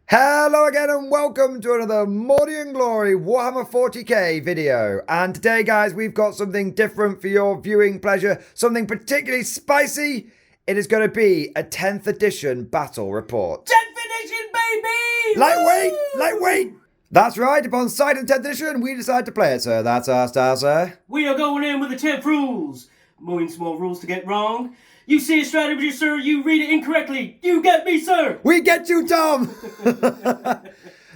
Hello again and welcome to another Morning Glory Warhammer 40k video. And today guys, we've got something different for your viewing pleasure, something particularly spicy. It is going to be a 10th edition battle report. 10th edition, baby! Lightweight, Woo! lightweight. That's right, upon sight of 10th edition, we decide to play it, sir. That's our style, sir. We are going in with the 10 rules. More small rules to get wrong. You see a strategy, sir, you read it incorrectly. You get me, sir! We get you, Tom!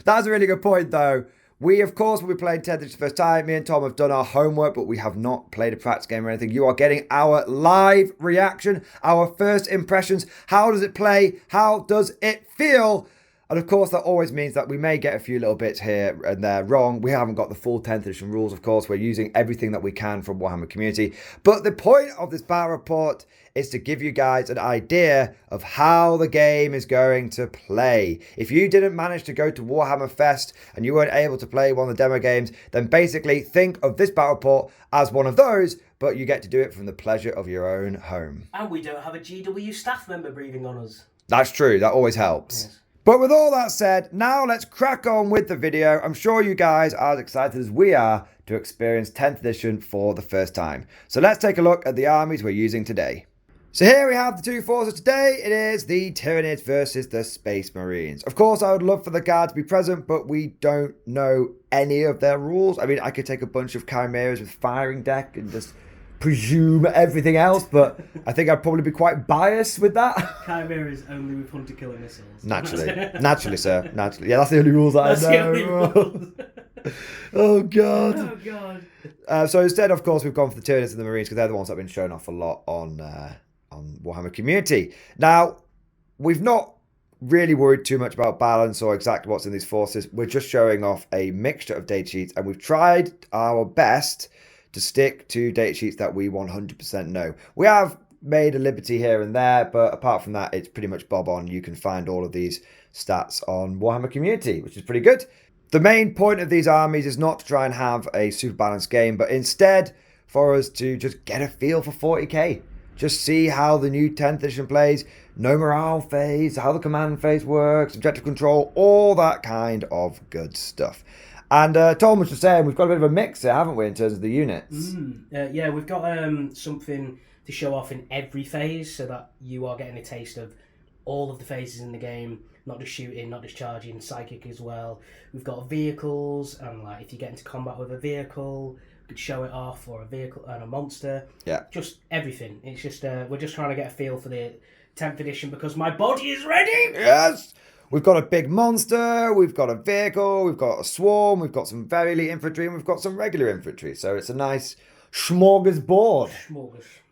That's a really good point, though. We, of course, will be playing 10th edition for the first time. Me and Tom have done our homework, but we have not played a practice game or anything. You are getting our live reaction, our first impressions. How does it play? How does it feel? And of course, that always means that we may get a few little bits here and there wrong. We haven't got the full 10th edition rules, of course. We're using everything that we can from Warhammer community. But the point of this battle report is to give you guys an idea of how the game is going to play. If you didn't manage to go to Warhammer Fest and you weren't able to play one of the demo games, then basically think of this battle report as one of those, but you get to do it from the pleasure of your own home. And we don't have a GW staff member breathing on us. That's true. That always helps. Yes. But with all that said, now let's crack on with the video. I'm sure you guys are as excited as we are to experience 10th edition for the first time. So let's take a look at the armies we're using today. So here we have the two forces today. It is the Tyranids versus the Space Marines. Of course, I would love for the guard to be present, but we don't know any of their rules. I mean, I could take a bunch of chimeras with firing deck and just presume everything else, but I think I'd probably be quite biased with that. Chimera is only with hunter-killer missiles. Naturally, sir. Naturally. Yeah, that's the only rules that That's I know. the only rules. Oh, God. Oh, God. So instead, of course, we've gone for the Tyranids and the Marines because they're the ones that have been shown off a lot on Warhammer community. Now, we've not really worried too much about balance or exactly what's in these forces. We're just showing off a mixture of data sheets, and we've tried our best to stick to data sheets that we 100% know. We have made a liberty here and there, but apart from that, it's pretty much bob on. You can find all of these stats on Warhammer community, which is pretty good. The main point of these armies is not to try and have a super balanced game, but instead for us to just get a feel for 40k. Just see how the new 10th edition plays, no morale phase, how the command phase works, objective control, all that kind of good stuff. And Tom was just saying, we've got a bit of a mix here, haven't we, in terms of the units? Yeah, we've got something to show off in every phase so that you are getting a taste of all of the phases in the game, not just shooting, not just charging, psychic as well. We've got vehicles, and like if you get into combat with a vehicle, we could show it off, or a vehicle and a monster. Yeah. Just everything. It's just, we're just trying to get a feel for the 10th edition because my body is ready! Yes! We've got a big monster, we've got a vehicle, we've got a swarm, we've got some very elite infantry, and we've got some regular infantry. So it's a nice smorgasbord.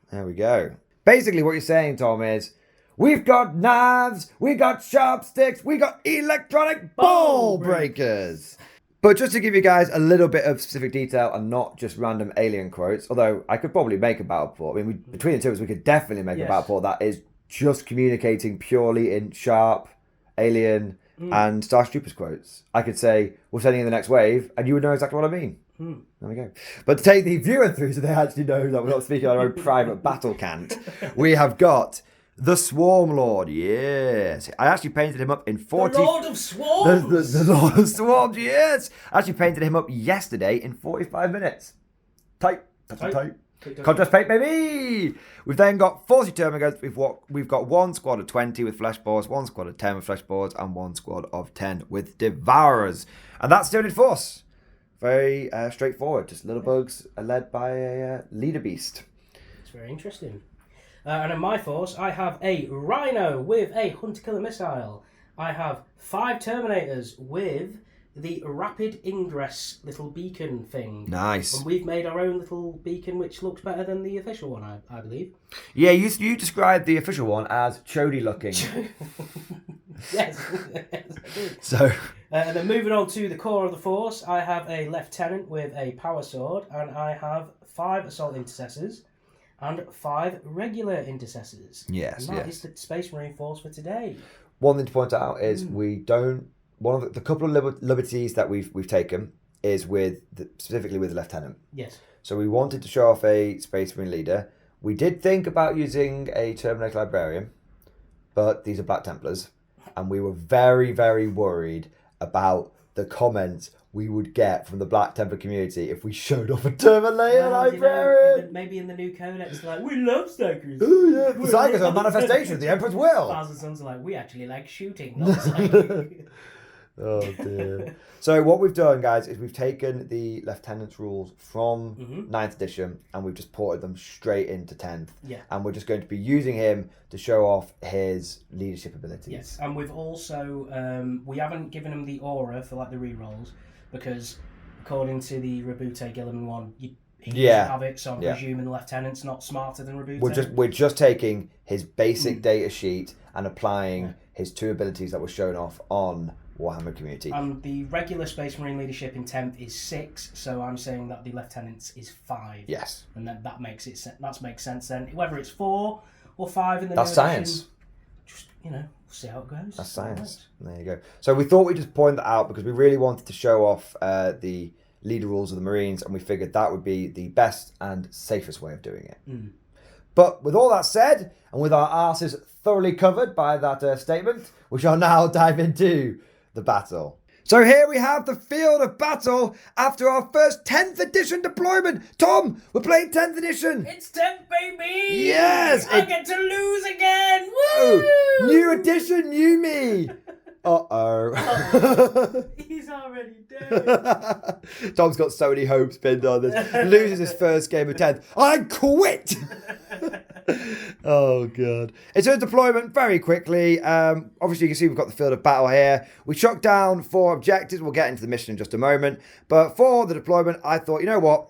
There we go. Basically what you're saying, Tom, is we've got knives, we got sharp sticks, we got electronic ball breakers. But just to give you guys a little bit of specific detail and not just random alien quotes, although I could probably make a battle report. I mean, between the two of us, we could definitely make a battle report that is just communicating purely in sharp, alien, and Star Troopers quotes. I could say, we're sending in the next wave, and you would know exactly what I mean. There we go. But to take the viewer through so they actually know that we're not speaking on our own private battle cant, we have got the Swarm Lord. Yes. I actually painted him up in 40... The Lord of Swarms! The Lord of Swarms, yes. I actually painted him up yesterday in 45 minutes. Tight. Contrast paint, baby! We've then got 40 Termagants. We've got one squad of 20 with fleshballs, one squad of 10 with fleshballs, and one squad of 10 with Devourers. And that's Tyranids force. Very straightforward. Just little bugs led by a leader beast. It's very interesting. And in my force, I have a Rhino with a hunter-killer missile. I have 5 Terminators with the rapid ingress little beacon thing. Nice. And we've made our own little beacon which looks better than the official one, I believe. Yeah, you described the official one as chody looking. Yes. So. And then moving on to the core of the force, I have a lieutenant with a power sword, and I have 5 assault intercessors and 5 regular intercessors. Yes, and that is the Space Marine force for today. One thing to point out is we don't. One of the couple of liberties that we've taken is specifically with the lieutenant. Yes. So we wanted to show off a Space Marine leader. We did think about using a Terminator Librarian, but these are Black Templars. and we were very, very worried about the comments we would get from the Black Templar community if we showed off a Terminator librarian. Maybe in the new Codex, they're like, we love Stakers. Oh yeah, the Stakers are a manifestation of the Emperor's will. Thousand Sons are like, we actually like shooting. Not Oh dear. So what we've done, guys, is we've taken the Lieutenant's rules from 9th edition and we've just ported them straight into 10th. Yeah. And we're just going to be using him to show off his leadership abilities. Yes, and we've also, we haven't given him the aura for like the rerolls because according to the Rabute Gilliman one, he doesn't have it, so I'm presuming the Lieutenant's not smarter than Rabute. We're just taking his basic data sheet and applying his 2 abilities that were shown off on Warhammer Community. And the regular Space Marine leadership in 10th is 6, so I'm saying that the Lieutenant's is 5. Yes. And then that makes sense then. Whether it's 4 or 5 in the That's new science. edition, just, see how it goes. That's science. There you go. So we thought we'd just point that out because we really wanted to show off the leader rules of the Marines, and we figured that would be the best and safest way of doing it. But with all that said, and with our asses thoroughly covered by that statement, we shall now dive into the battle. So here we have the field of battle after our first 10th edition deployment. Tom, we're playing 10th edition. It's 10th, baby! Yes! I get to lose again! Woo! New edition, new me. Uh-oh. He's already dead. Tom's got so many hopes pinned on this. Loses his first game of 10th. I quit! Oh, God. It's a deployment very quickly. Obviously, you can see we've got the field of battle here. We shot down 4 objectives. We'll get into the mission in just a moment. But for the deployment, I thought, you know what?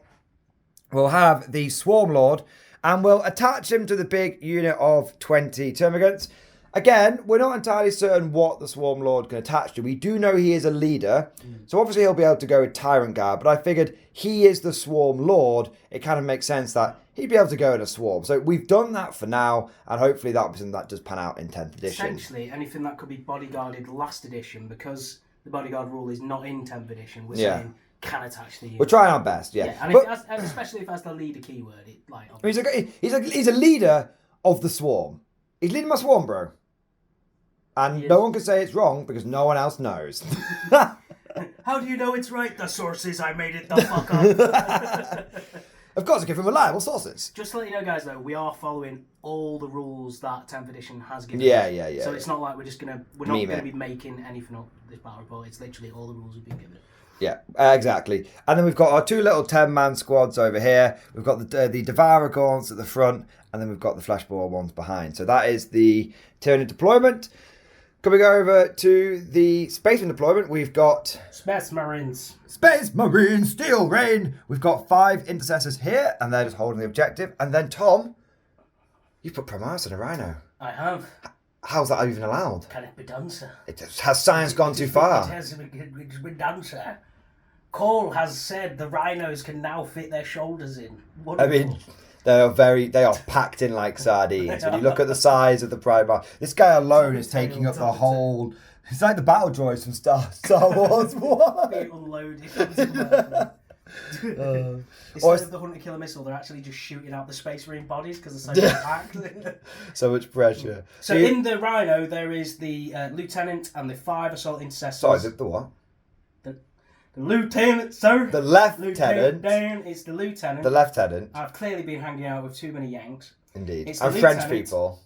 We'll have the Swarm Lord, and we'll attach him to the big unit of 20 Termagants. Again, we're not entirely certain what the Swarm Lord can attach to. We do know he is a leader, so obviously he'll be able to go with Tyrant Guard, but I figured he is the Swarm Lord. It kind of makes sense that he'd be able to go in a swarm. So we've done that for now, and hopefully that'll be something that does pan out in 10th edition. Essentially, anything that could be bodyguarded last edition, because the bodyguard rule is not in 10th edition, we're saying can attach to you. We're trying our best, and but, especially if that's the leader keyword. He's a leader of the swarm. He's leading my swarm, bro. And no one can say it's wrong because no one else knows. How do you know it's right? The sources I made it the fuck up. Of course, I give him reliable sources. Just to let you know, guys, though, we are following all the rules that 10th edition has given us. So it's not like we're not going to be making anything up this battle report. It's literally all the rules we've been given. Yeah, exactly. And then we've got our 2 little 10-man squads over here. We've got the Devourer Gaunts at the front, and then we've got the Fleshbore ones behind. So that is the Tyranid deployment. Coming over to the Spaceman deployment, we've got... Space Marines, Steel Rain. We've got 5 intercessors here, and they're just holding the objective. And then, Tom, you put Primaris in a Rhino. I have. How's that even allowed? Can it be done, sir? Has science gone too far? It has been done, sir. Cole has said the rhinos can now fit their shoulders in. Wonderful. I mean... They are packed in like sardines. When you look at the size of the Primarch, this guy alone is taking up the whole... It's like the battle droids from Star Wars. What? Being unloaded. Instead of the Hunter Killer Missile, they're actually just shooting out the Space Marine bodies because they're so packed. So much pressure. So in the Rhino, there is the Lieutenant and the 5 Assault Intercessors. Sorry, is it the what? The Lieutenant, sir. The Lieutenant. It's the Lieutenant. The Lieutenant. I've clearly been hanging out with too many Yanks. Indeed. It's and French people.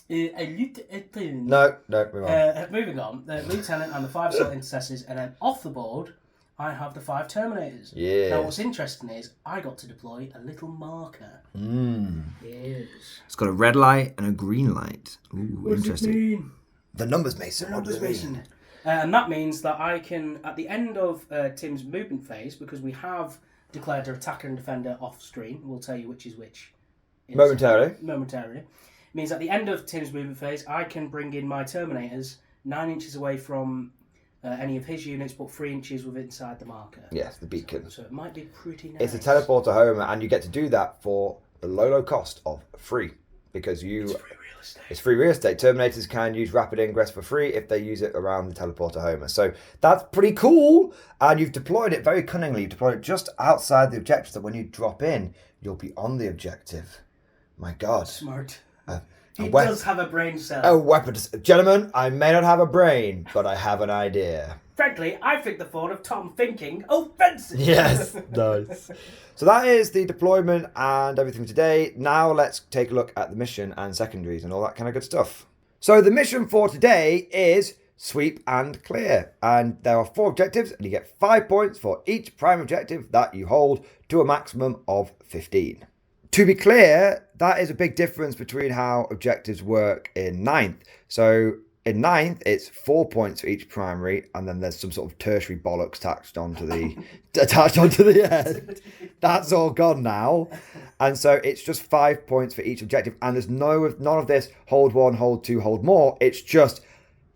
No, move on. Moving on. The Lieutenant and the 5 Assault Intercessors, and then off the board, I have the 5 Terminators. Yeah. Now, what's interesting is I got to deploy a little marker. Yes. It's got a red light and a green light. Ooh, what interesting. Does it mean? The numbers, Mason. What does it mean? And that means that I can, at the end of Tim's movement phase, because we have declared our attacker and defender off screen, we'll tell you which is which. Momentarily. Means at the end of Tim's movement phase, I can bring in my Terminators 9 inches away from any of his units, but 3 inches within inside the marker. Yes, the beacon. So it might be pretty nice. It's a teleporter home, and you get to do that for the low cost of free. Because It's free real estate. It's free real estate. Terminators can use rapid ingress for free if they use it around the teleporter homer. So that's pretty cool. And you've deployed it very cunningly. You've deployed it just outside the objective, so when you drop in, you'll be on the objective. My God. Smart. He does have a brain cell. A weapon. Gentlemen, I may not have a brain, but I have an idea. Frankly, I think the thought of Tom thinking offensive. Yes, nice. So that is the deployment and everything today. Now let's take a look at the mission and secondaries and all that kind of good stuff. So the mission for today is sweep and clear. And there are 4 objectives and you get 5 points for each prime objective that you hold to a maximum of 15. To be clear, that is a big difference between how objectives work in 9th. So in 9th, it's 4 points for each primary, and then there's some sort of tertiary bollocks attached onto the end. That's all gone now. And so it's just 5 points for each objective, and there's none of this hold 1, hold 2, hold more. It's just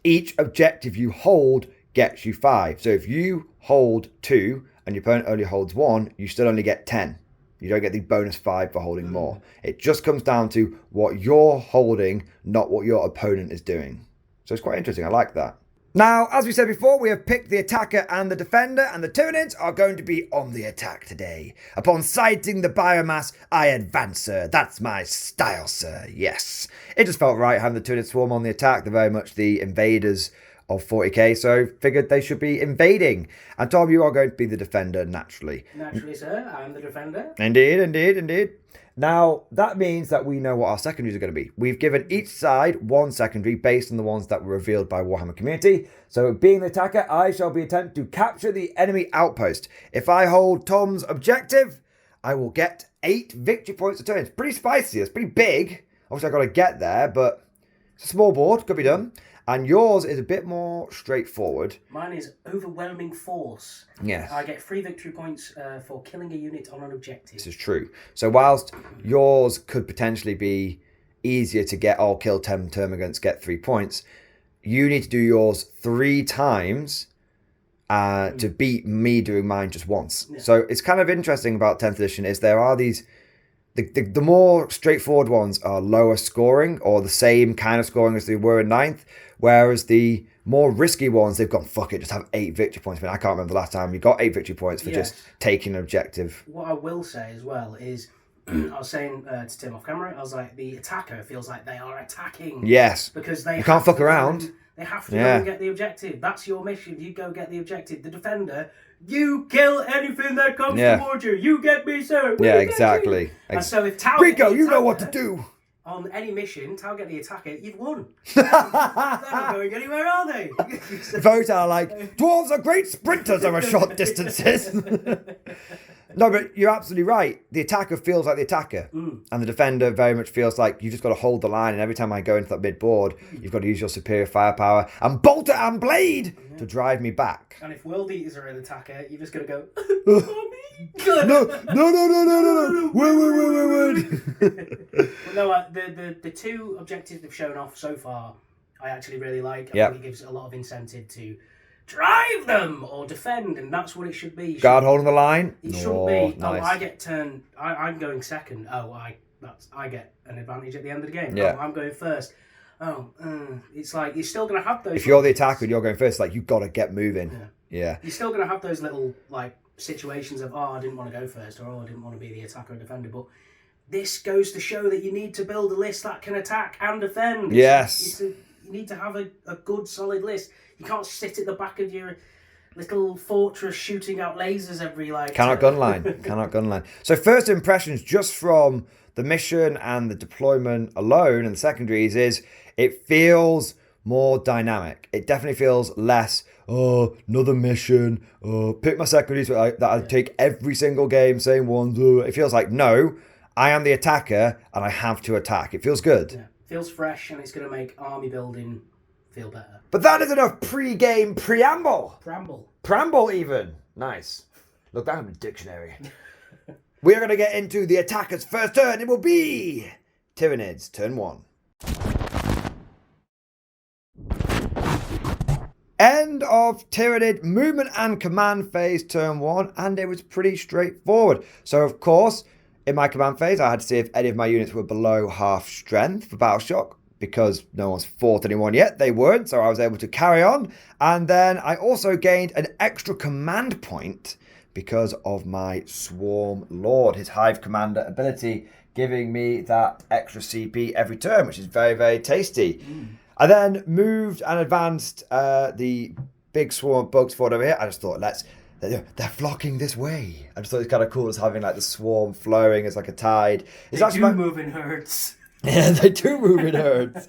each objective you hold gets you 5. So if you hold 2 and your opponent only holds 1, you still only get 10. You don't get the bonus 5 for holding more. It just comes down to what you're holding, not what your opponent is doing. So it's quite interesting. I like that. Now, as we said before, we have picked the attacker and the defender, and the Tyranids are going to be on the attack today. Upon sighting the biomass, I advance, sir. That's my style, sir. Yes. It just felt right having the Tyranid swarm on the attack. They're very much the invaders of 40k, so figured they should be invading. And Tom, you are going to be the defender, naturally. Naturally, sir. I'm the defender. Indeed, indeed, indeed. Now, that means that we know what our secondaries are going to be. We've given each side 1 secondary based on the ones that were revealed by Warhammer Community. So, being the attacker, I shall be attempting to capture the enemy outpost. If I hold Tom's objective, I will get 8 victory points a turn. It's pretty spicy. It's pretty big. Obviously, I've got to get there, but it's a small board. Could be done. And yours is a bit more straightforward. Mine is overwhelming force. Yes. I get 3 victory points for killing a unit on an objective. This is true. So whilst yours could potentially be easier to get all kill 10 termagants, get 3 points, you need to do yours 3 times to beat me doing mine just once. Yeah. So it's kind of interesting about 10th edition is there are these... The more straightforward ones are lower scoring or the same kind of scoring as they were in 9th, whereas the more risky ones, they've gone, fuck it, just have 8 victory points. I mean, I can't remember the last time you got 8 victory points for just taking an objective. What I will say as well is, I was saying to Tim off camera, I was like, the attacker feels like they are attacking. Yes. Because you can't fuck around. They have to go and get the objective. That's your mission. You go get the objective. The defender, you kill anything that comes towards you. You get me, sir. Yeah, exactly. And so if Tao Rico, you know what to do. On any mission, Tao get the attacker, you've won. They're not going anywhere, are they? Vote are like, dwarves are great sprinters over short distances. No, but you're absolutely right. The attacker feels like the attacker. And the defender very much feels like you've just got to hold the line. And every time I go into that mid-board, you've got to use your superior firepower and bolter and blade to drive me back. And if World Eaters are an attacker, you're just going to go, No. Wait. But no, the 2 objectives they've shown off so far, I actually really like. I think it gives a lot of incentive to drive them or defend, and that's what it should be. Guard holding the line. It shouldn't be. Nice. I get turned. I'm going second. I get an advantage at the end of the game. Yeah. I'm going first. It's like you're still going to have those. If you're the attacker and you're going first, like you've got to get moving. Yeah. You're still going to have those little like situations of I didn't want to go first or I didn't want to be the attacker and defender, but this goes to show that you need to build a list that can attack and defend. Yes. You need to have a good solid list. You can't sit at the back of your little fortress shooting out lasers every Cannot gunline. So first impressions just from the mission and the deployment alone and the secondaries is it feels more dynamic. It definitely feels less, another mission, pick my secondaries that I take every single game, same ones. It feels like, no, I am the attacker and I have to attack. It feels good. Yeah. Feels fresh and it's going to make army building feel better. But that is enough pre-game preamble. Preamble even. Nice. Look, that's in the dictionary. We are going to get into the attacker's first turn. It will be Tyranids, turn 1. End of Tyranid movement and command phase, turn 1, and it was pretty straightforward. So, of course, in my command phase, I had to see if any of my units were below half strength for Battle Shock. Because no one's fought anyone yet, they weren't, so I was able to carry on. And then I also gained an extra command point because of my Swarm Lord. His Hive Commander ability giving me that extra CP every turn, which is very, very tasty. I then moved and advanced the big swarm of bugs forward over here. I just thought, they're flocking this way. I just thought it's kind of cool as having like the swarm flowing as like a tide. They do move in herds. Yeah, they do move in herds.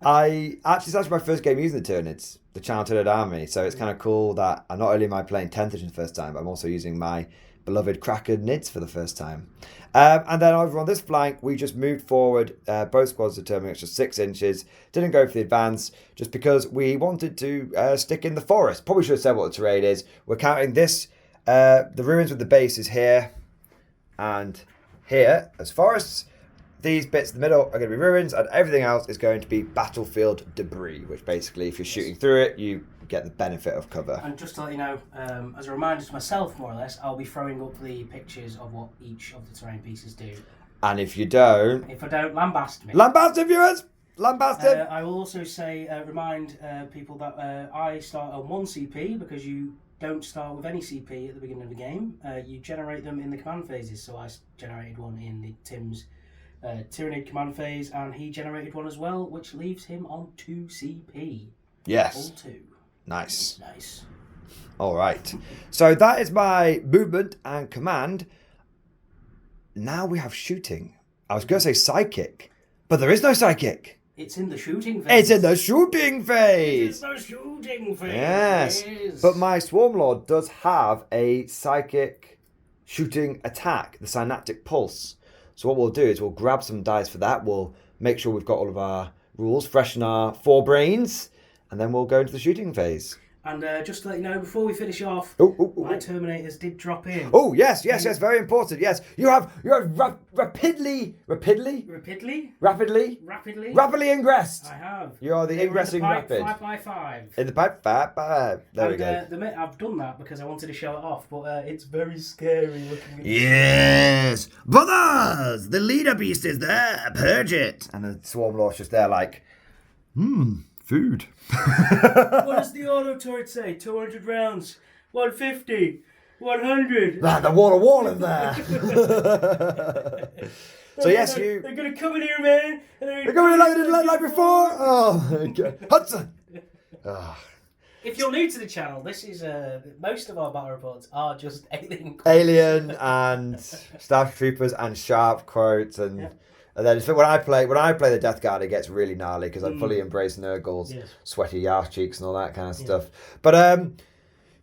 It's actually my first game using the Tyranids, the Channel Tyrannid army. So it's kind of cool that not only am I playing 10th edition for the first time, but I'm also using my beloved Kraken Nids for the first time. And then over on this flank, we just moved forward. Both squads determining extra 6 inches. Didn't go for the advance just because we wanted to stick in the forest. Probably should have said what the terrain is. We're counting this. The ruins with the base is here and here as forests. These bits in the middle are going to be ruins, and everything else is going to be battlefield debris, which basically, if you're shooting through it, you get the benefit of cover. And just to let you know, as a reminder to myself, more or less, I'll be throwing up the pictures of what each of the terrain pieces do. And if I don't, lambast me. Lambasted, viewers! Lambasted! I will also say, remind people that I start on 1 CP, because you don't start with any CP at the beginning of the game. You generate them in the command phases, so I generated one in the Tim's Tyranid command phase, and he generated one as well, which leaves him on 2 CP. Yes. All 2. Nice. Nice. All right. So that is my movement and command. Now we have shooting. I was going to say psychic, but there is no psychic. It's in the shooting phase. It's in the shooting phase. It's the shooting phase. Yes. But my Swarm Lord does have a psychic shooting attack, the Synaptic Pulse. So what we'll do is we'll grab some dice for that. We'll make sure we've got all of our rules fresh in our forebrains, and then we'll go into the shooting phase. And just to let you know, before we finish off, my Terminators did drop in. Oh, yes, very important. Yes, you have rapidly ingressed. I have. You are the ingressing rapid. 5x5. In the pipe, 5x5. There we go. I've done that because I wanted to show it off, but it's very scary looking at Yes, brothers, the leader beast is there. Purge it. And the Swarm Lord's just there like, food. What does the auto turret say? 200 rounds, 150, 100. The wall in there. So yes, they're gonna come in here, man. They're coming in like before. Oh, Hudson. Oh. If you're new to the channel, this is most of our battle reports are just alien and staff troopers and sharp quotes and. Yeah. And then when I play the Death Guard, it gets really gnarly because I fully embrace Nurgle's sweaty arse cheeks and all that kind of stuff. But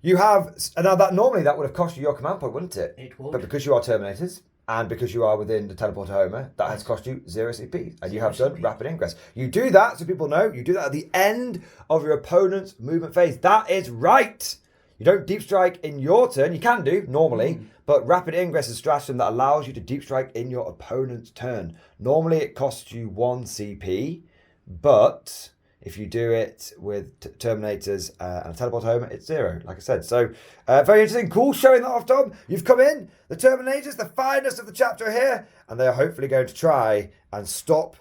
you have now that normally that would have cost you your command point, wouldn't it? It would. But because you are Terminators and because you are within the Teleport to Homer, that has cost you 0 CP, and you have done rapid ingress. You do that so people know. You do that at the end of your opponent's movement phase. That is right. You don't deep strike in your turn. You can do normally. But rapid ingress is a stratagem that allows you to deep strike in your opponent's turn. Normally it costs you 1 CP, but if you do it with Terminators and a Teleport Home, it's 0, like I said. So very interesting. Cool showing that off, Tom. You've come in. The Terminators, the finest of the chapter here, and they are hopefully going to try and stop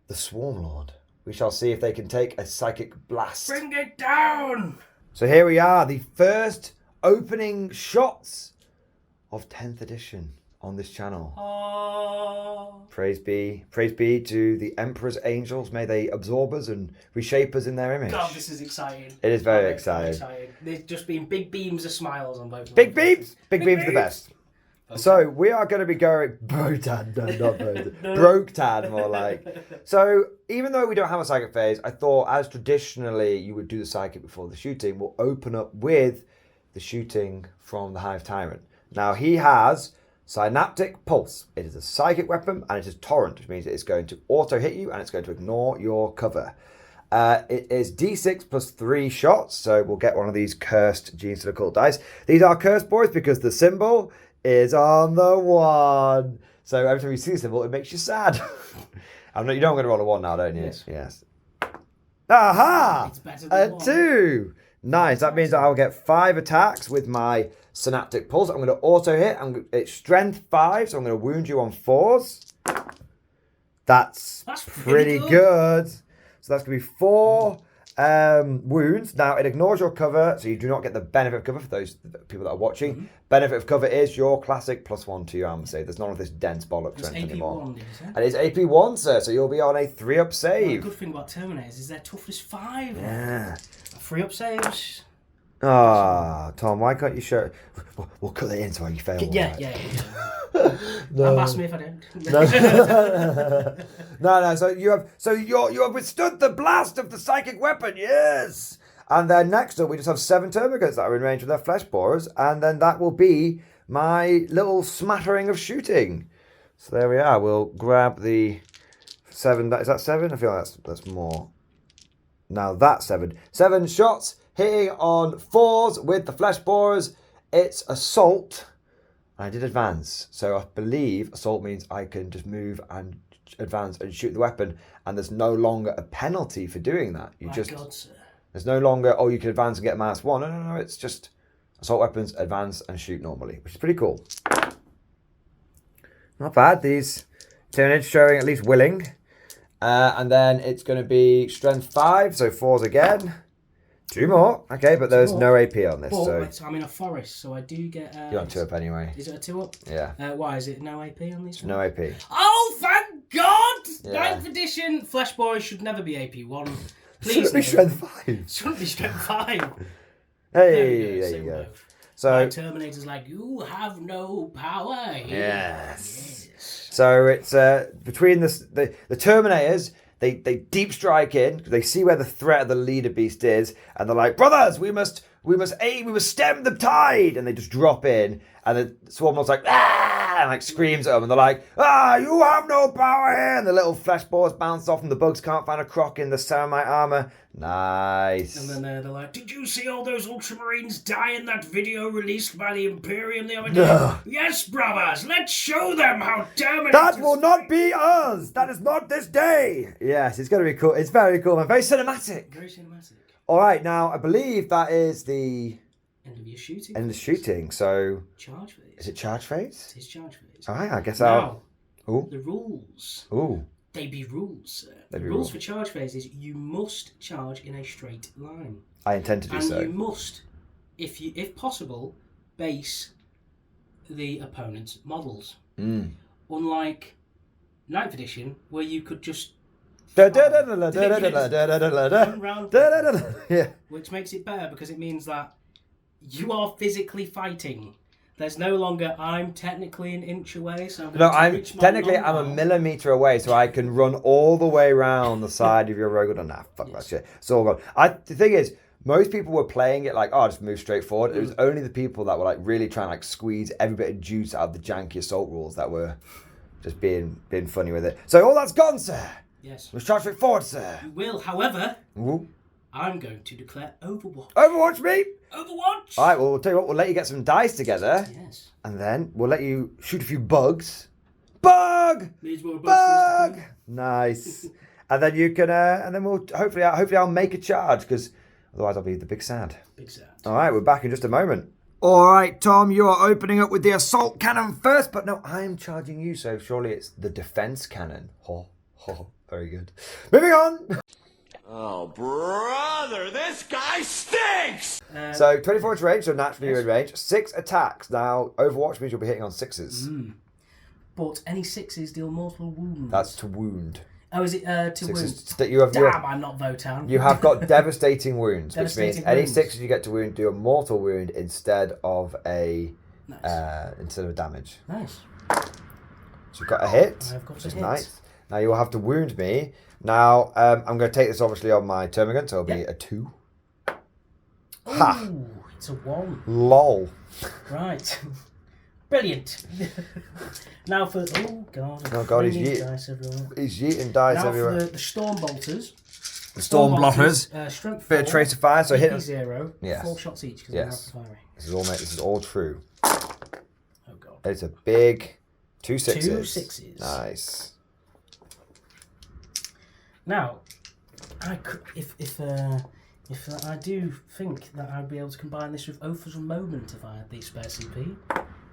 the Swarm Lord. We shall see if they can take a psychic blast. Bring it down! So here we are, the first opening shots of 10th edition on this channel. Praise be to the Emperor's angels. May they absorb us and reshape us in their image. God, this is exciting. It is very exciting. There's just been big beams of smiles on both. Big beams? Big beams are the best. Okay. So we are going to be going Brotan, not Brotan. Broke-tan, more like. So even though we don't have a psychic phase, I thought as traditionally you would do the psychic before the shooting, we'll open up with the shooting from the Hive Tyrant. Now he has Synaptic Pulse. It is a psychic weapon and it is Torrent, which means it is going to auto hit you and it's going to ignore your cover. It is D6 plus 3 shots, so we'll get one of these cursed Genes to the Cult dice. These are cursed, boys, because the symbol is on the 1. So every time you see the symbol, it makes you sad. You know I'm going to roll a 1 now, don't you? Yes. Aha! It's better than a 2. Nice. That means that I'll get 5 attacks with my Synaptic Pulse. I'm going to auto hit. It's strength 5, so I'm going to wound you on 4s. That's pretty good. So that's going to be 4 wounds. Now, it ignores your cover, so you do not get the benefit of cover for those people that are watching. Mm-hmm. Benefit of cover is your classic +1 to your armor save. There's none of this dense bollocks or anything anymore. AP1, did you say? And it's AP1, sir, so you'll be on a 3-up save. Well, the good thing about Terminators is they're toughness 5. Yeah. 3-up saves. Ah, Tom, why can't you show... We'll cut it in so you fail. Yeah. No. Ask me if I don't. No. So you have withstood the blast of the psychic weapon. Yes. And then next up, we just have 7 termagants that are in range with their flesh borers, and then that will be my little smattering of shooting. So there we are. We'll grab the 7. Is that 7? I feel like that's more. Now that's 7. 7 shots hitting on 4s with the flesh borers. It's assault. I did advance, so I believe assault means I can just move and advance and shoot the weapon, and there's no longer a penalty for doing that. God, sir. There's no longer, you can advance and get -1. No, it's just assault weapons, advance and shoot normally, which is pretty cool. Not bad, these Tyranids showing at least willing. And then it's going to be strength 5, so 4s again. 2 more, okay, but there's no AP on this. But I'm in a forest, so I do get... You're on 2-up anyway. Is it a 2-up? Yeah. Why, is it no AP on these ones? No AP. Oh, thank God! Yeah. 9th edition, Flesh Boys should never be AP1. Please Shouldn't be strength 5. Shouldn't be strength 5. Hey, there you go. So my Terminator's like, you have no power. Yes. So it's between the Terminators... They deep strike in because they see where the threat of the leader beast is, and they're like, brothers, we must stem the tide, and they just drop in, and the Swarmlord's like, ah, and like screams at them, and they're like, you have no power here, and the little flesh balls bounce off, and the bugs can't find a crock in the ceramite armor. Nice. And then they're like, did you see all those Ultramarines die in that video released by the Imperium the other day? No. Yes, brothers, let's show them how Terminators... That will not be us. That is not this day. Yes, it's going to be cool. It's very cool, man. Very cinematic. Very cinematic. All right, now, I believe that is the... End of your shooting. End of shooting, so... Charge phase. Is it charge phase? It is charge phase. All right, I guess now, Ooh. The rules. Ooh. They be rules, sir. The rules for charge phase is you must charge in a straight line. I intend to do so. And you must, if possible, base the opponent's models. Unlike 9th edition, where you could just which makes it better because it means that you are physically fighting. There's no longer, I'm technically an inch away, so I'm a millimetre away, so I can run all the way around the side of your rogue. Fuck that shit. It's all gone. The thing is, most people were playing it like, just move straight forward. It was only the people that were like really trying to like squeeze every bit of juice out of the janky assault rules that were just being funny with it. So all that's gone, sir. Yes. Let's charge straight forward, sir. You will, however. Ooh. I'm going to declare Overwatch. Overwatch me! Overwatch! Alright, well, we'll tell you what, we'll let you get some dice together. Yes. And then we'll let you shoot a few bugs. Bug! Needs more Bug! Nice. And then you can, and then we'll, hopefully I'll make a charge, because otherwise I'll be the big sad. Big sad. Alright, we're back in just a moment. Alright, Tom, you are opening up with the assault cannon first, but no, I'm charging you, so surely it's the defense cannon. Very good. Moving on! Oh, brother, this guy stinks! So, 24 inch range, so naturally you're in range. 6 attacks. Now, Overwatch means you'll be hitting on 6s. But any 6s deal mortal wounds. That's to wound. Oh, is it to Sixes, wound? Damn, I'm not Votan. You have got devastating wounds, which means any wounds. 6s you get to wound do a mortal wound instead of a damage. Nice. So you've got a hit, I've got which a is hit. nice. Now you will have to wound me. Now, I'm going to take this obviously on my Termagant, so it'll be a 2. Ha! It's a 1. Lol. Right. Brilliant. Now for... Oh, God. Oh, God, he's yeeting dice everywhere. Now for the Storm Bolters. The Storm Blotters. Strength 4. Bit of trace of fire, so hit them. 0. Yes. 4 shots each, because Yes. I'm firing. This is all true. Oh, God. It's a big 2 6s. 2 6s. Nice. Now, if I do think that I'd be able to combine this with Oath of a Moment if I had the spare CP.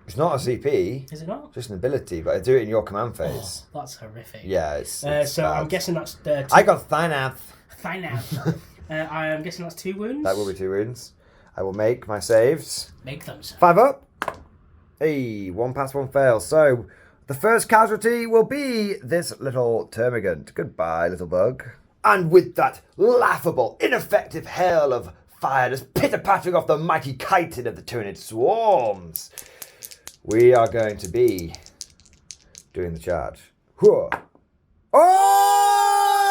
It's not a CP. Is it not? Just an ability, but I do it in your command phase. Oh, that's horrific. Yeah, it's so bad. I'm guessing that's... I got Thynath. Thynath. I am guessing that's 2 wounds. That will be 2 wounds. I will make my saves. Make them, sir. 5 up. Hey, 1 pass, 1 fail. So, the first casualty will be this little termagant. Goodbye, little bug. And with that laughable, ineffective hail of fire just pitter-pattering off the mighty chitin of the Tyranid swarms, we are going to be doing the charge. Whoa. Oh!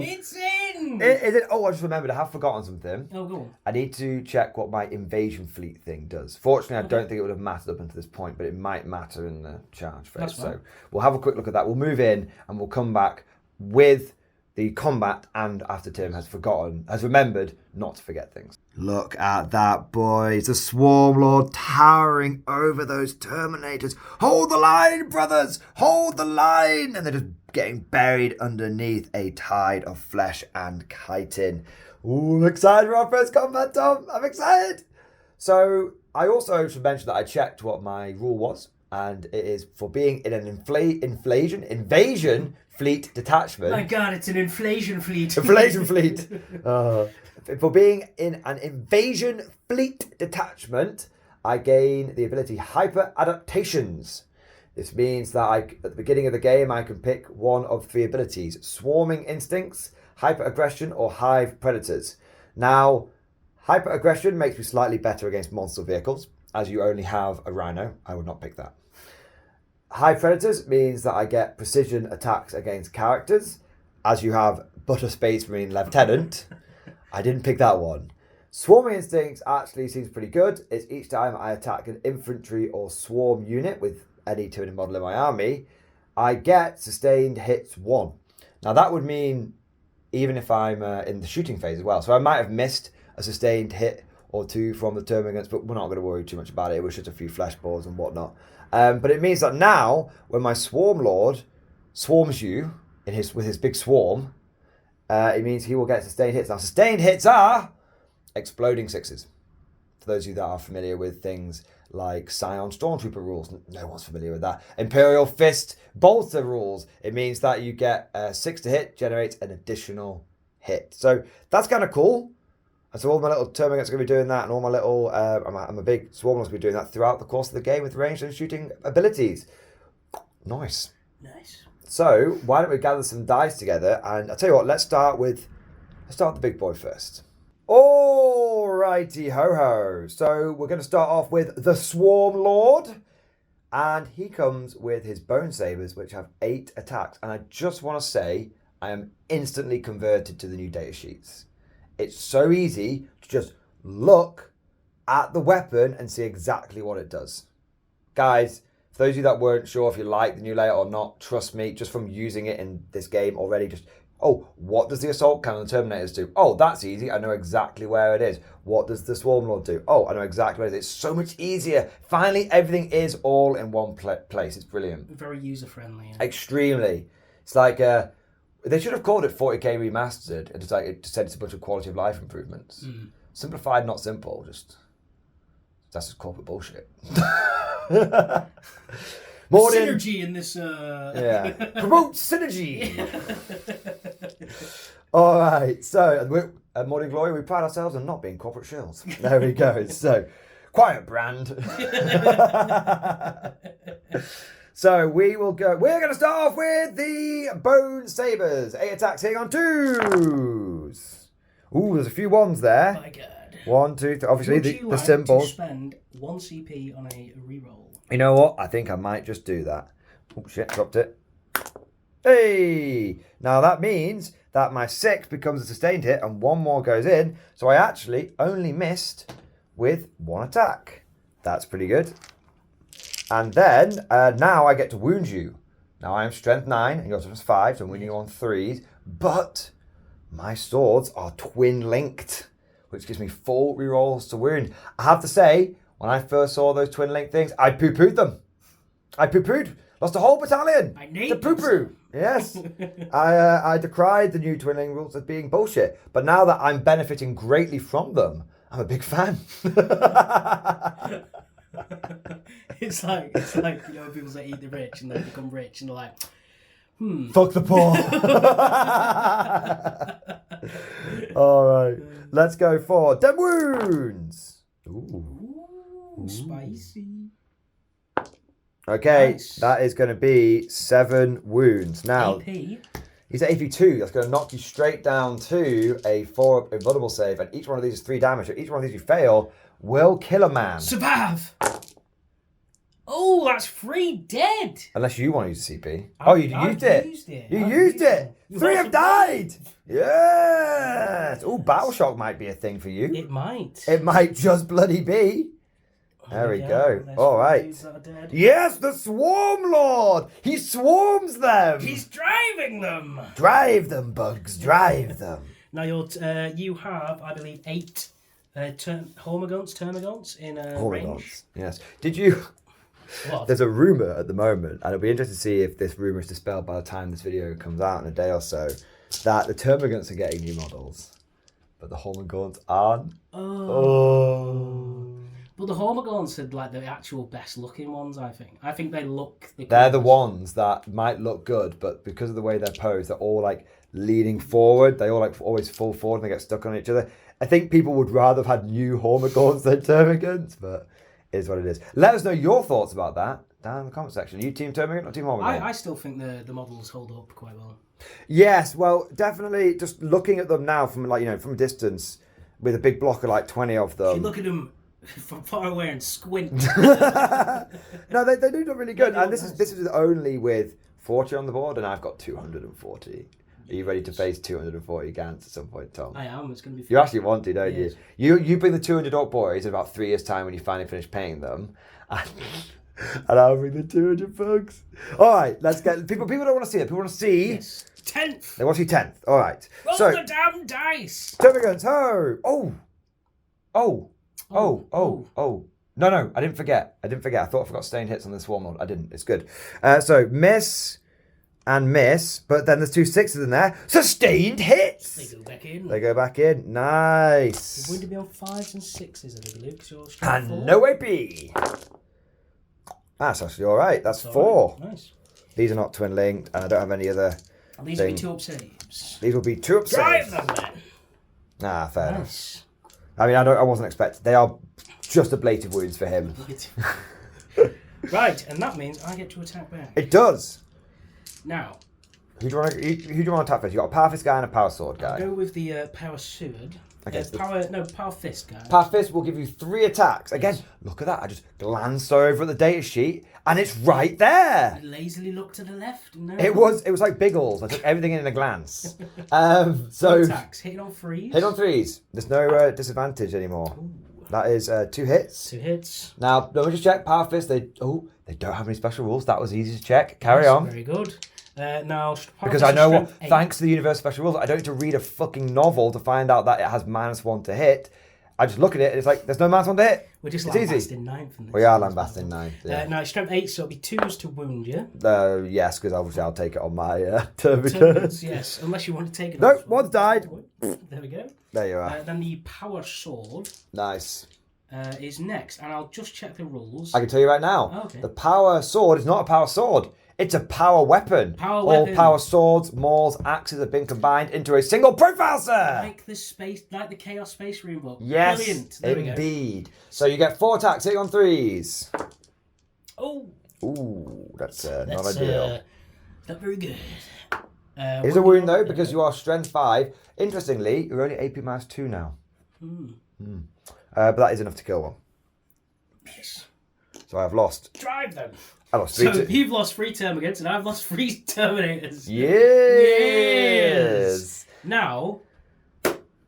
It's in! Is it? Oh, I just remembered. I have forgotten something. Oh, go on. I need to check what my invasion fleet thing does. Fortunately, I don't think it would have mattered up until this point, but it might matter in the charge phase. That's fine. So we'll have a quick look at that. We'll move in and we'll come back with the combat, and after Tim has remembered not to forget things. Look at that, boys. The Swarm Lord towering over those Terminators. Hold the line, brothers! Hold the line! And they're just getting buried underneath a tide of flesh and chitin. Ooh, I'm excited for our first combat, Tom. I'm excited. So I also should mention that I checked what my rule was, and it is for being in an invasion fleet detachment. My God, it's an inflation fleet. Inflation fleet. For being in an invasion fleet detachment, I gain the ability Hyper Adaptations. This means that at the beginning of the game, I can pick one of 3 abilities: Swarming Instincts, Hyper Aggression, or Hive Predators. Now, Hyper Aggression makes me slightly better against monster vehicles, as you only have a Rhino. I would not pick that. High Predators means that I get precision attacks against characters, as you have but a Space Marine Lieutenant. I didn't pick that one. Swarming Instincts actually seems pretty good. It's each time I attack an infantry or swarm unit with any Tyranid model in my army, I get sustained hits 1. Now that would mean even if I'm in the shooting phase as well. So I might have missed a sustained hit or 2 from the Termagants, but we're not going to worry too much about it. It was just a few flesh balls and whatnot. But it means that now, when my Swarm Lord swarms you with his big swarm, it means he will get sustained hits. Now, sustained hits are exploding 6s. For those of you that are familiar with things like Scion Stormtrooper rules, no one's familiar with that. Imperial Fist Bolter rules, it means that you get 6 to hit, generates an additional hit. So that's kind of cool. And so all my little Termagants are going to be doing that, and all my little, I'm a big Swarm Lord's going to be doing that throughout the course of the game with ranged and shooting abilities. Nice. Nice. So why don't we gather some dice together, and I'll tell you what, let's start with the big boy first. Alrighty ho ho. So we're going to start off with the Swarm Lord, and he comes with his Bone Sabers, which have 8 attacks. And I just want to say, I am instantly converted to the new data sheets. It's so easy to just look at the weapon and see exactly what it does. Guys, for those of you that weren't sure if you like the new layout or not, trust me, just from using it in this game already, what does the Assault Cannon and the Terminators do? Oh, that's easy. I know exactly where it is. What does the Swarm Lord do? Oh, I know exactly where it is. It's so much easier. Finally, everything is all in one place. It's brilliant. Very user-friendly. Yeah. Extremely. It's like... they should have called it 40k Remastered. It just said it's a bunch of quality of life improvements. Simplified, not simple. That's just corporate bullshit. Synergy in this. Yeah. Promote synergy. All right. So at Morning Glory, we pride ourselves on not being corporate shills. There we go. So quiet brand. So we're going to start off with the Bone Sabers. 8 attacks hitting on 2s. Ooh, there's a few 1s there. My God. 1, 2, 3. Obviously, Would the you like symbols. to spend 1 CP on a reroll? You know what? I think I might just do that. Oh, shit, dropped it. Hey! Now that means that my 6 becomes a sustained hit and 1 more goes in. So I actually only missed with 1 attack. That's pretty good. And then, now I get to wound you. Now I am strength 9 and you're strength 5, so I'm wounding you on 3s. But my swords are twin linked, which gives me 4 rerolls to wound. I have to say, when I first saw those twin link things, I poo-pooed them. I poo-pooed. Lost a whole battalion to poo-poo. Yes. I decried the new twin link rules as being bullshit. But now that I'm benefiting greatly from them, I'm a big fan. It's like people that eat the rich and they become rich and they're like, Fuck the poor. All right. Let's go for Dead Wounds. Ooh, spicy. Okay, Nice. that is going to be 7 wounds. Now, AP. he's at AP2. That's going to knock you straight down to a 4 invulnerable save, and each one of these is 3 damage. So each one of these you fail will kill a man. Survive. Oh, that's 3 dead. Unless you want to use CP. Oh, you used it. You I used it. You 3 have also died. Yes. Oh, Battle Shock might be a thing for you. It might. It might just bloody be. There we go. There's All 4 right. dudes that are dead. Yes, the Swarm Lord. He swarms them. He's driving them. Drive them, bugs. Drive them. Now you have, I believe, 8 termagants in range. Hormigons. Yes. Did you? What? There's a rumor at the moment, and it'll be interesting to see if this rumor is dispelled by the time this video comes out in a day or so, that the termagants are getting new models, but the Hormigons aren't. Oh. But the Hormigons are like the actual best looking ones, I think. I think they look... They're the ones that might look good, but because of the way they're posed, they're all like leaning forward. They all like always fall forward and they get stuck on each other. I think people would rather have had new Hormigons than termagants, but it is what it is. Let us know your thoughts about that down in the comment section. Are you team termagant or team Hormigon? I still think the models hold up quite well. Yes, well, definitely just looking at them now from from a distance with a big block of like 20 of them. If you look at them from far away and squint. No, they do look really good. And this is only with 40 on the board, and I've got 240. Are you ready to face 240 Gants at some point, Tom? I am. It's going to be fun. You actually want to, don't Yes. you? You bring the 200 orc boys in about 3 years' time when you finally finish paying them. And I'll bring the 200 bugs. All right, let's get... People don't want to see it. People want to see... Yes. 10th. They want to see 10th. All right. Roll So, the damn dice. termagants, ho! Oh. No, I didn't forget. I thought I forgot stained hits on the swarm lord. I didn't. It's good. So miss and miss, but then there's 2 6s in there. Sustained hits! They go back in. They go back in. Nice. You're going to be on 5s and 6s, I think, Luke. So you're straight 4. And no AP. That's actually all right. That's 4. Right. Nice. These are not twin linked, and I don't have any other... And these will be 2 up saves. These will be 2 up Drive saves. them then. Nah, fair enough. Nice. I mean, I wasn't expecting... They are just ablative wounds for him. Right, and that means I get to attack back. It does. Now, Who do you want to attack first? You got a power fist guy and a power sword guy. I'll go with the power sword. Okay, Power fist guy. Power fist will give you 3 attacks. Again, look at that. I just glanced over at the data sheet and it's right there. I lazily look to the left. No. It was like Biggles. I took everything in a glance. So attacks hitting on 3s. hit on 3s. There's no disadvantage anymore. Ooh. That is 2 hits. 2 hits. Now, let me just check. Power fist. They don't have any special rules. That was easy to check. Carry on. Very good. Now, Because I know what, thanks to the universe special rules, I don't need to read a fucking novel to find out that it has -1 to hit. I just look at it and it's like, there's no -1 to hit. We're just it's easy. lambasting 9th. In this We are lambasting 9th. Yeah. now, strength 8, so it'll be 2s to wound you. Yes, because obviously I'll take it on my turn. Yes, unless you want to take it. No, off. one's died. There we go. There you are. Then the power sword Nice. is next, and I'll just check the rules. I can tell you right now, Oh, okay. the power sword is not a power sword. It's a power weapon. Power All weapon. power swords, mauls, axes have been combined into a single profile, sir. Like the Chaos Space Marine book. Yes, Brilliant. There we go. indeed. So you get 4 attacks, hitting on 3s. Oh, Ooh, that's not ideal. not very good. It is a wound though, because you are strength 5. Interestingly, you're only AP -2 now. But that is enough to kill one. Yes. So I've lost. Drive them. I lost 3. So you've lost 3 Termagants, and I've lost 3 Terminators. Yes. Now,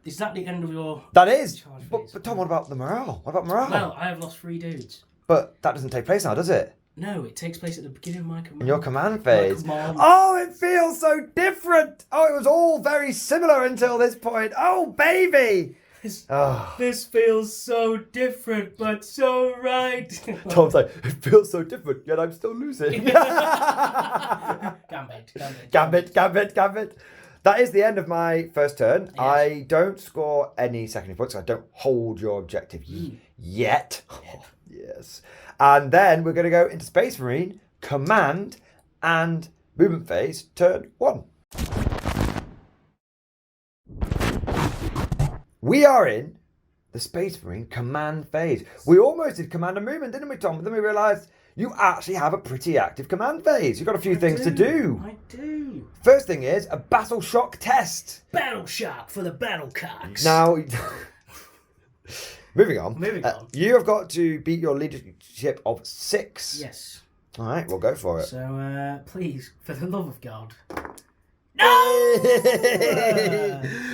is that the end of your... That is. Charge But phase? Tom, what about the morale? What about morale? Well, I have lost 3 dudes. But that doesn't take place now, does it? No, it takes place at the beginning of my command. In your command phase. command. Oh, it feels so different. Oh, it was all very similar until this point. Oh, baby. This feels so different, but so right. Tom's like, it feels so different, yet I'm still losing. Gambit. That is the end of my first turn. Yes. I don't score any secondary points. So I don't hold your objective yet. Yes. And then we're going to go into Space Marine, Command, and movement phase, turn 1. We are in the Space Marine command phase. We almost did command and movement, didn't we, Tom? But then we realised you actually have a pretty active command phase. You've got a few things to do. I do. First thing is a battle shock test. Battle shock for the battle cocks. Now, moving on. You have got to beat your leadership of 6. Yes. All right, we'll go for it. So, please, for the love of God. No!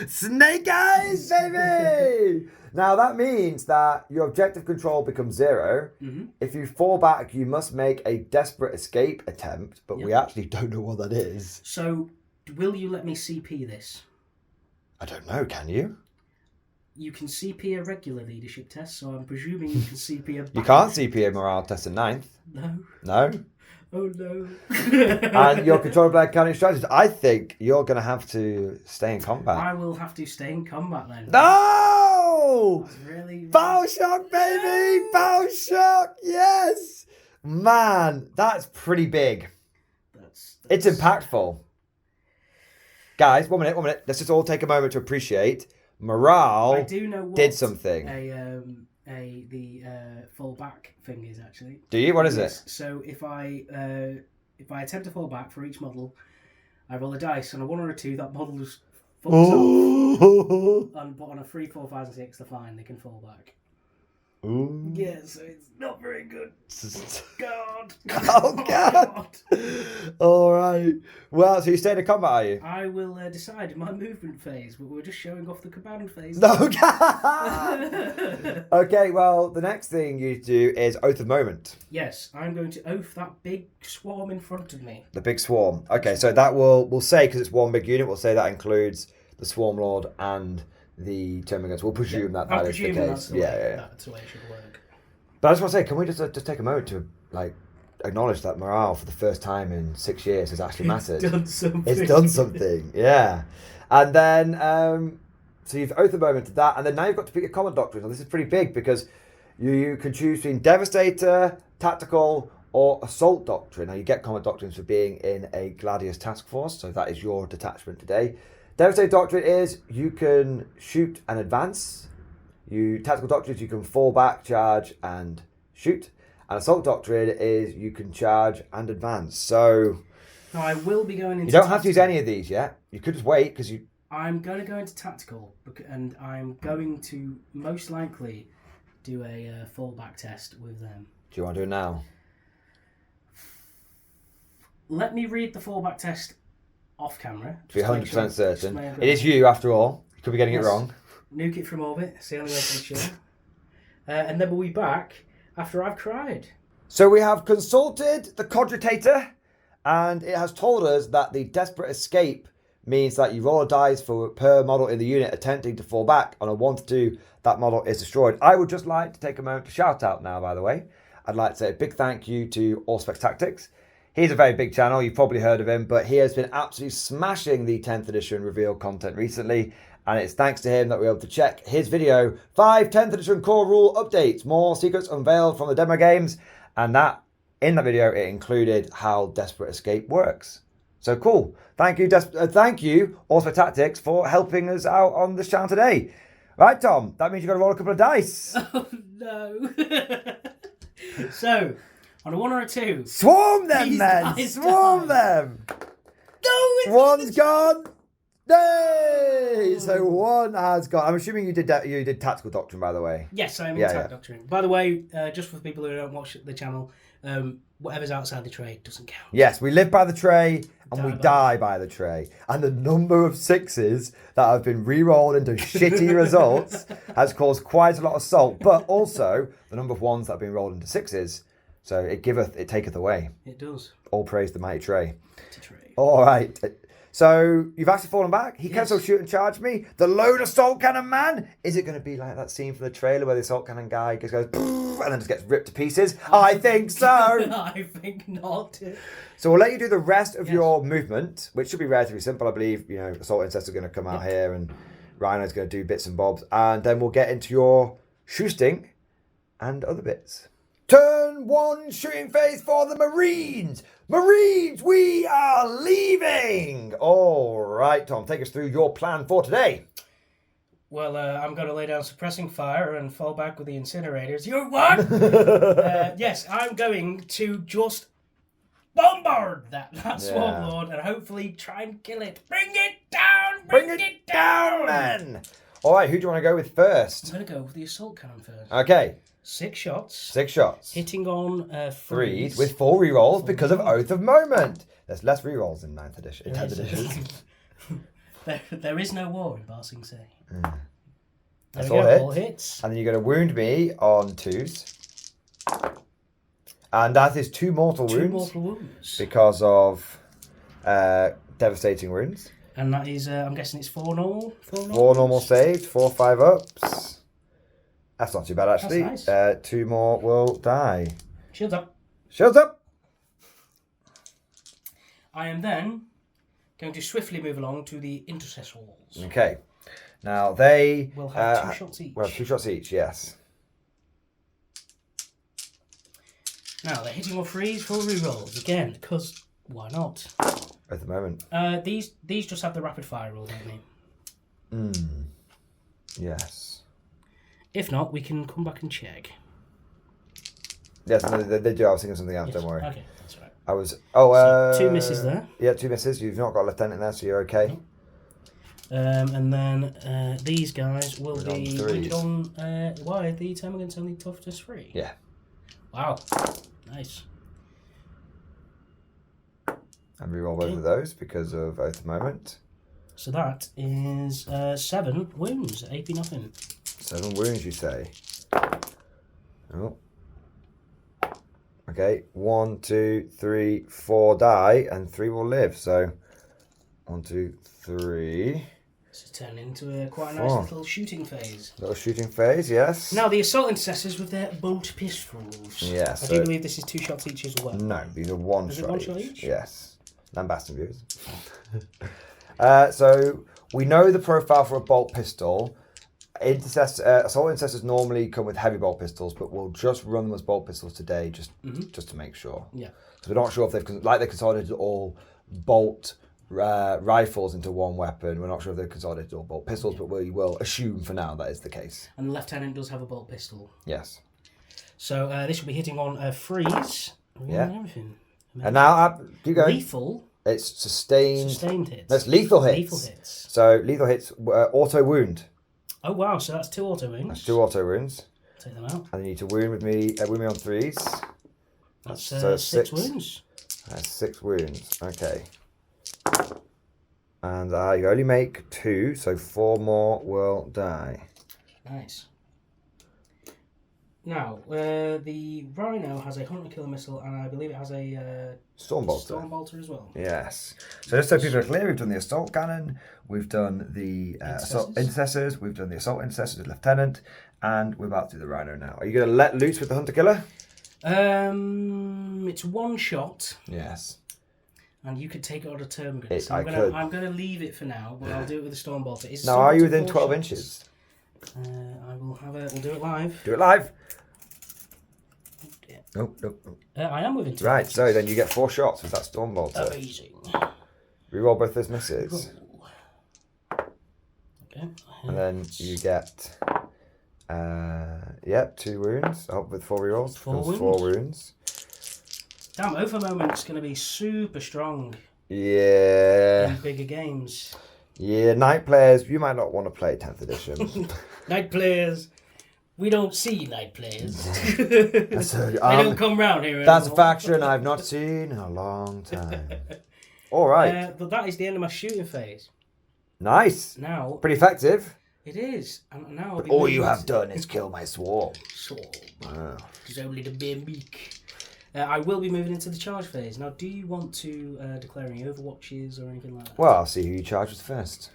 Snake eyes, baby! Now that means that your objective control becomes 0. Mm-hmm. If you fall back, you must make a desperate escape attempt, but we actually don't know what that is. So, will you let me CP this? I don't know, can you? You can CP a regular leadership test, so I'm presuming you can CP a... You can't CP a morale test in 9th. No. No? Oh no. And your control black counting strategist, I think you're going to have to stay in combat. I will have to stay in combat then. No! That's really... Battle shock, baby! Battle shock! Yes! Man, that's pretty big. It's impactful. Guys, one minute. Let's just all take a moment to appreciate morale. I do know what did something. The fall back thing is actually. Do you? What is it? So if I attempt to fall back for each model, I roll a dice. On a 1 or a 2, that model just falls off. But on a 3, 4, 5, and 6, they're fine. They can fall back. Ooh. Yeah, so it's not very good. God. Oh, God. All right. Well, so you stay in combat, are you? I will decide in my movement phase, but we're just showing off the command phase. No, God. Okay, well, the next thing you do is Oath of Moment. Yes, I'm going to oath that big swarm in front of me. The big swarm. Okay, so that we'll say, because it's one big unit, we'll say that includes the Swarm Lord and the Termagants. We'll presume that is the case. That's the way, that's the way it should work. But I just want to say, can we just take a moment to acknowledge that morale for the first time in 6 years has actually mattered. It's done something, yeah. And then, so you've Oath of Moment to that, and then now you've got to pick your common doctrine. Now this is pretty big because you can choose between Devastator, Tactical, or Assault Doctrine. Now you get common doctrines for being in a Gladius task force, so that is your detachment today. Devastator Doctrine is you can shoot and advance. Tactical Doctrine is you can fall back, charge, and shoot. And Assault Doctrine is you can charge and advance. So now I will be going into. You don't have to use any of these yet. You could just wait because you. I'm going to go into Tactical, and I'm going to most likely do a fallback test with them. Do you want to do it now? Let me read the fallback test off camera. To be 100% certain. It is you, after all. You could be getting it wrong. Nuke it from orbit. It's the only way to be sure. And then we'll be back after I've cried. So we have consulted the Cogitator, and it has told us that the Desperate Escape means that you roll a dice per model in the unit attempting to fall back. On a 1 to 2, that model is destroyed. I would just like to take a moment to shout out now, by the way. I'd like to say a big thank you to Allspecs Tactics. He's a very big channel, you've probably heard of him, but he has been absolutely smashing the 10th edition reveal content recently, and it's thanks to him that we're able to check his video, 5 10th edition core rule updates, more secrets unveiled from the demo games, and that, in that video, it included how Desperate Escape works. So cool. Thank you, Allspecs Tactics, for helping us out on this channel today. Right, Tom, that means you've got to roll a couple of dice. Oh, no. So, on a 1 or a 2. Swarm them, men! Swarm them! No, One's gone! Yay! So 1 has gone. I'm assuming you did Tactical Doctrine, by the way. Yes, I'm in Tactical Doctrine. By the way, just for people who don't watch the channel, whatever's outside the tray doesn't count. Yes, we live by the tray and we die by the tray. And the number of 6s that have been re-rolled into shitty results has caused quite a lot of salt. But also, the number of 1s that have been rolled into 6s. So it taketh away. It does. All praise the mighty tray. Tray. All right. So you've actually fallen back. He can still shoot and charge me. The lone assault cannon man. Is it going to be like that scene from the trailer where the assault cannon guy just goes and then just gets ripped to pieces? I think so. I think not. So we'll let you do the rest of your movement, which should be relatively simple, I believe. Assault Ancestor is going to come out here, and Rhino's going to do bits and bobs, and then we'll get into your shoosting and other bits. Turn 1 shooting phase for the Marines. Marines, we are leaving. All right, Tom, take us through your plan for today. Well, I'm going to lay down suppressing fire and fall back with the incinerators. You're what? Yes, I'm going to just bombard that Swarm Lord and hopefully try and kill it. Bring it down! Bring it down, man! All right, who do you want to go with first? I'm going to go with the assault cannon first. Okay. 6 shots. 6 shots. Hitting on 3s with 4 rerolls because of Oath of Moment. There's less rerolls in 9th edition. 10th edition. There is no war in Ba Sing Se. That's all hits. And then you're going to wound me on 2s. And that is 2 mortal wounds. 2 mortal wounds. Because of devastating wounds. And that is, I'm guessing it's 4 normal? 4 normal saves, 4 5-ups. That's not too bad, actually. That's nice. 2 more will die. Shields up. Shields up! I am then going to swiftly move along to the intercessors. Okay. Now, they... will have 2 shots each. Well, 2 shots each, yes. Now, they're hitting all 3s for rerolls. Again, because why not? At the moment. These just have the rapid fire roll, don't they? Yes. If not, we can come back and check. Yes, no, they do. I was thinking something else, Yes. don't worry. Okay, that's right. I was... So 2 misses there. Yeah, 2 misses. You've not got a lieutenant there, so you're okay. No. And then these guys will be wounded on... why? The termagant's only toughness 3? Yeah. Wow. Nice. And reroll both of those because of Oath of Moment. So that is 7 wounds, AP nothing. 7 wounds, you say? Oh. Okay, 1, 2, 3, 4 die, and 3 will live. So, 1, 2, 3. This is turning into quite a nice little shooting phase. Little shooting phase, yes. Now the assault intercessors with their bolt pistols. Yes. I do believe this is 2 shots each as well. No, these are 1 Is shot it 1 shot each? Yes. Lambaston viewers. So, we know the profile for a bolt pistol. Assault intercessors normally come with heavy bolt pistols, but we'll just run them as bolt pistols today, just to make sure. Yeah. So we're not sure if they consolidated all bolt rifles into 1 weapon. We're not sure if they've consolidated all bolt pistols, but we will assume for now that is the case. And the lieutenant does have a bolt pistol. Yes. So this will be hitting on freeze. Yeah. And everything. And now, keep going. Lethal. It's sustained hits. That's lethal hits. Lethal hits. So lethal hits, auto wound. Oh wow! So that's 2 auto wounds. That's 2 auto wounds. Take them out. And you need to wound me on 3s. That's so 6 wounds. That's 6 wounds. Okay. And you only make 2, so 4 more will die. Nice. Now, the Rhino has a hunter killer missile, and I believe it has a Stormbolter as well. Yes. So just so people are clear, we've done the assault cannon, we've done the assault intercessors, we've done the assault intercessors with lieutenant, and we're about to do the Rhino now. Are you going to let loose with the hunter killer? It's 1 shot. Yes. And you could take it on a term. So I'm going to leave it for now, but I'll do it with the Stormbolter. Now, are you within 12 inches? I will have We'll do it live. Do it live. Nope. I am within 12 Right, inches. so then you get 4 shots with that Stormbolter. Amazing. Reroll both those misses. Okay. And then you get 2 wounds. With 4 rerolls. 4 wounds. Damn, Over Moment's going to be super strong. Yeah. In bigger games. Yeah, night players, you might not want to play 10th edition. Night players. We don't see night players. They don't come round here That's anymore. a faction I've not seen in a long time. All right. But that is the end of my shooting phase. Nice. Now, pretty effective. It is. And now But all you have done is kill my swarm. Wow. It's only the bare meek. I will be moving into the charge phase. Now, do you want to declare any overwatches or anything like that? Well, I'll see who you charge with first.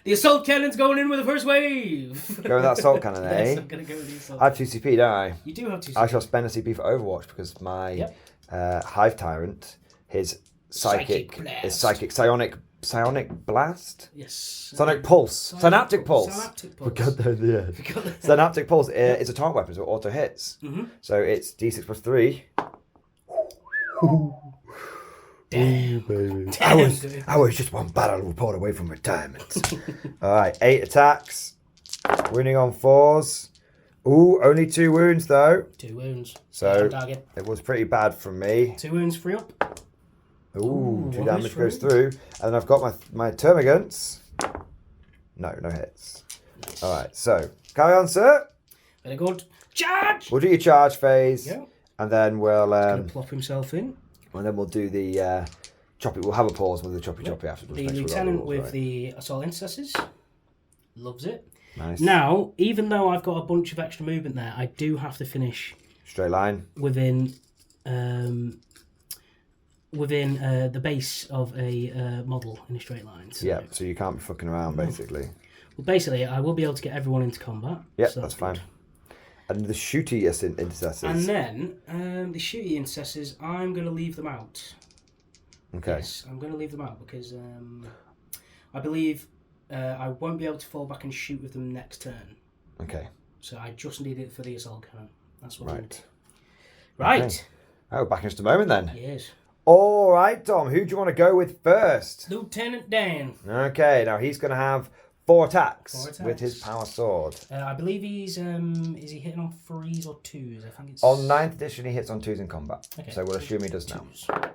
The assault cannon's going in with the first wave. Go with that assault cannon, eh? Yes, I'm going to go with the assault I have 2 CP, don't I? You do have 2 CP. I shall spend a CP for Overwatch because my Hive Tyrant, his psychic psionic Psionic Blast? Yes. Sonic Pulse. Synaptic Pulse. Synaptic We Pulse. got the Synaptic Pulse is a target weapon, so it auto hits. So it's D6 plus 3. Damn. Baby. Damn, I was just one battle report away from retirement. Alright, 8 attacks. Wounding on 4s. Ooh, only 2 wounds though. 2 wounds. So Target. it was pretty bad from me. 2 wounds, 3 up. Ooh, 2 one damage is goes through. through. And I've got my termagants. No hits. Alright, so carry on, sir. Very good. Charge! We'll do your charge phase. Yeah. And then we'll Gonna plop himself in. and then we'll do the choppy. We'll have a pause with the choppy after. The lieutenant with the assault intercessors loves it. Nice. Now, even though I've got a bunch of extra movement there, I do have to finish Straight line. within the base of a model in a straight line. So, Yeah, so you can't be fucking around, basically. Well, basically, I will be able to get everyone into combat. Yeah, so that's good. fine. And the shooty intercessors. And then the shooty intercessors, I'm going to leave them out. Okay. Yes, I'm going to leave them out because I believe I won't be able to fall back and shoot with them next turn. Okay. So I just need it for the assault cannon. That's what I need. Right. Right. Okay. Oh, back in just a moment then. Yes. All right, Dom. Who do you want to go with first? Lieutenant Dan. Okay. Now he's going to have 4 attacks, 4 attacks. with his power sword. I believe he's is he hitting on 3s or 2s? I think it's On 9th edition, he hits on 2s in combat. Okay. So we'll assume he does now. 2s.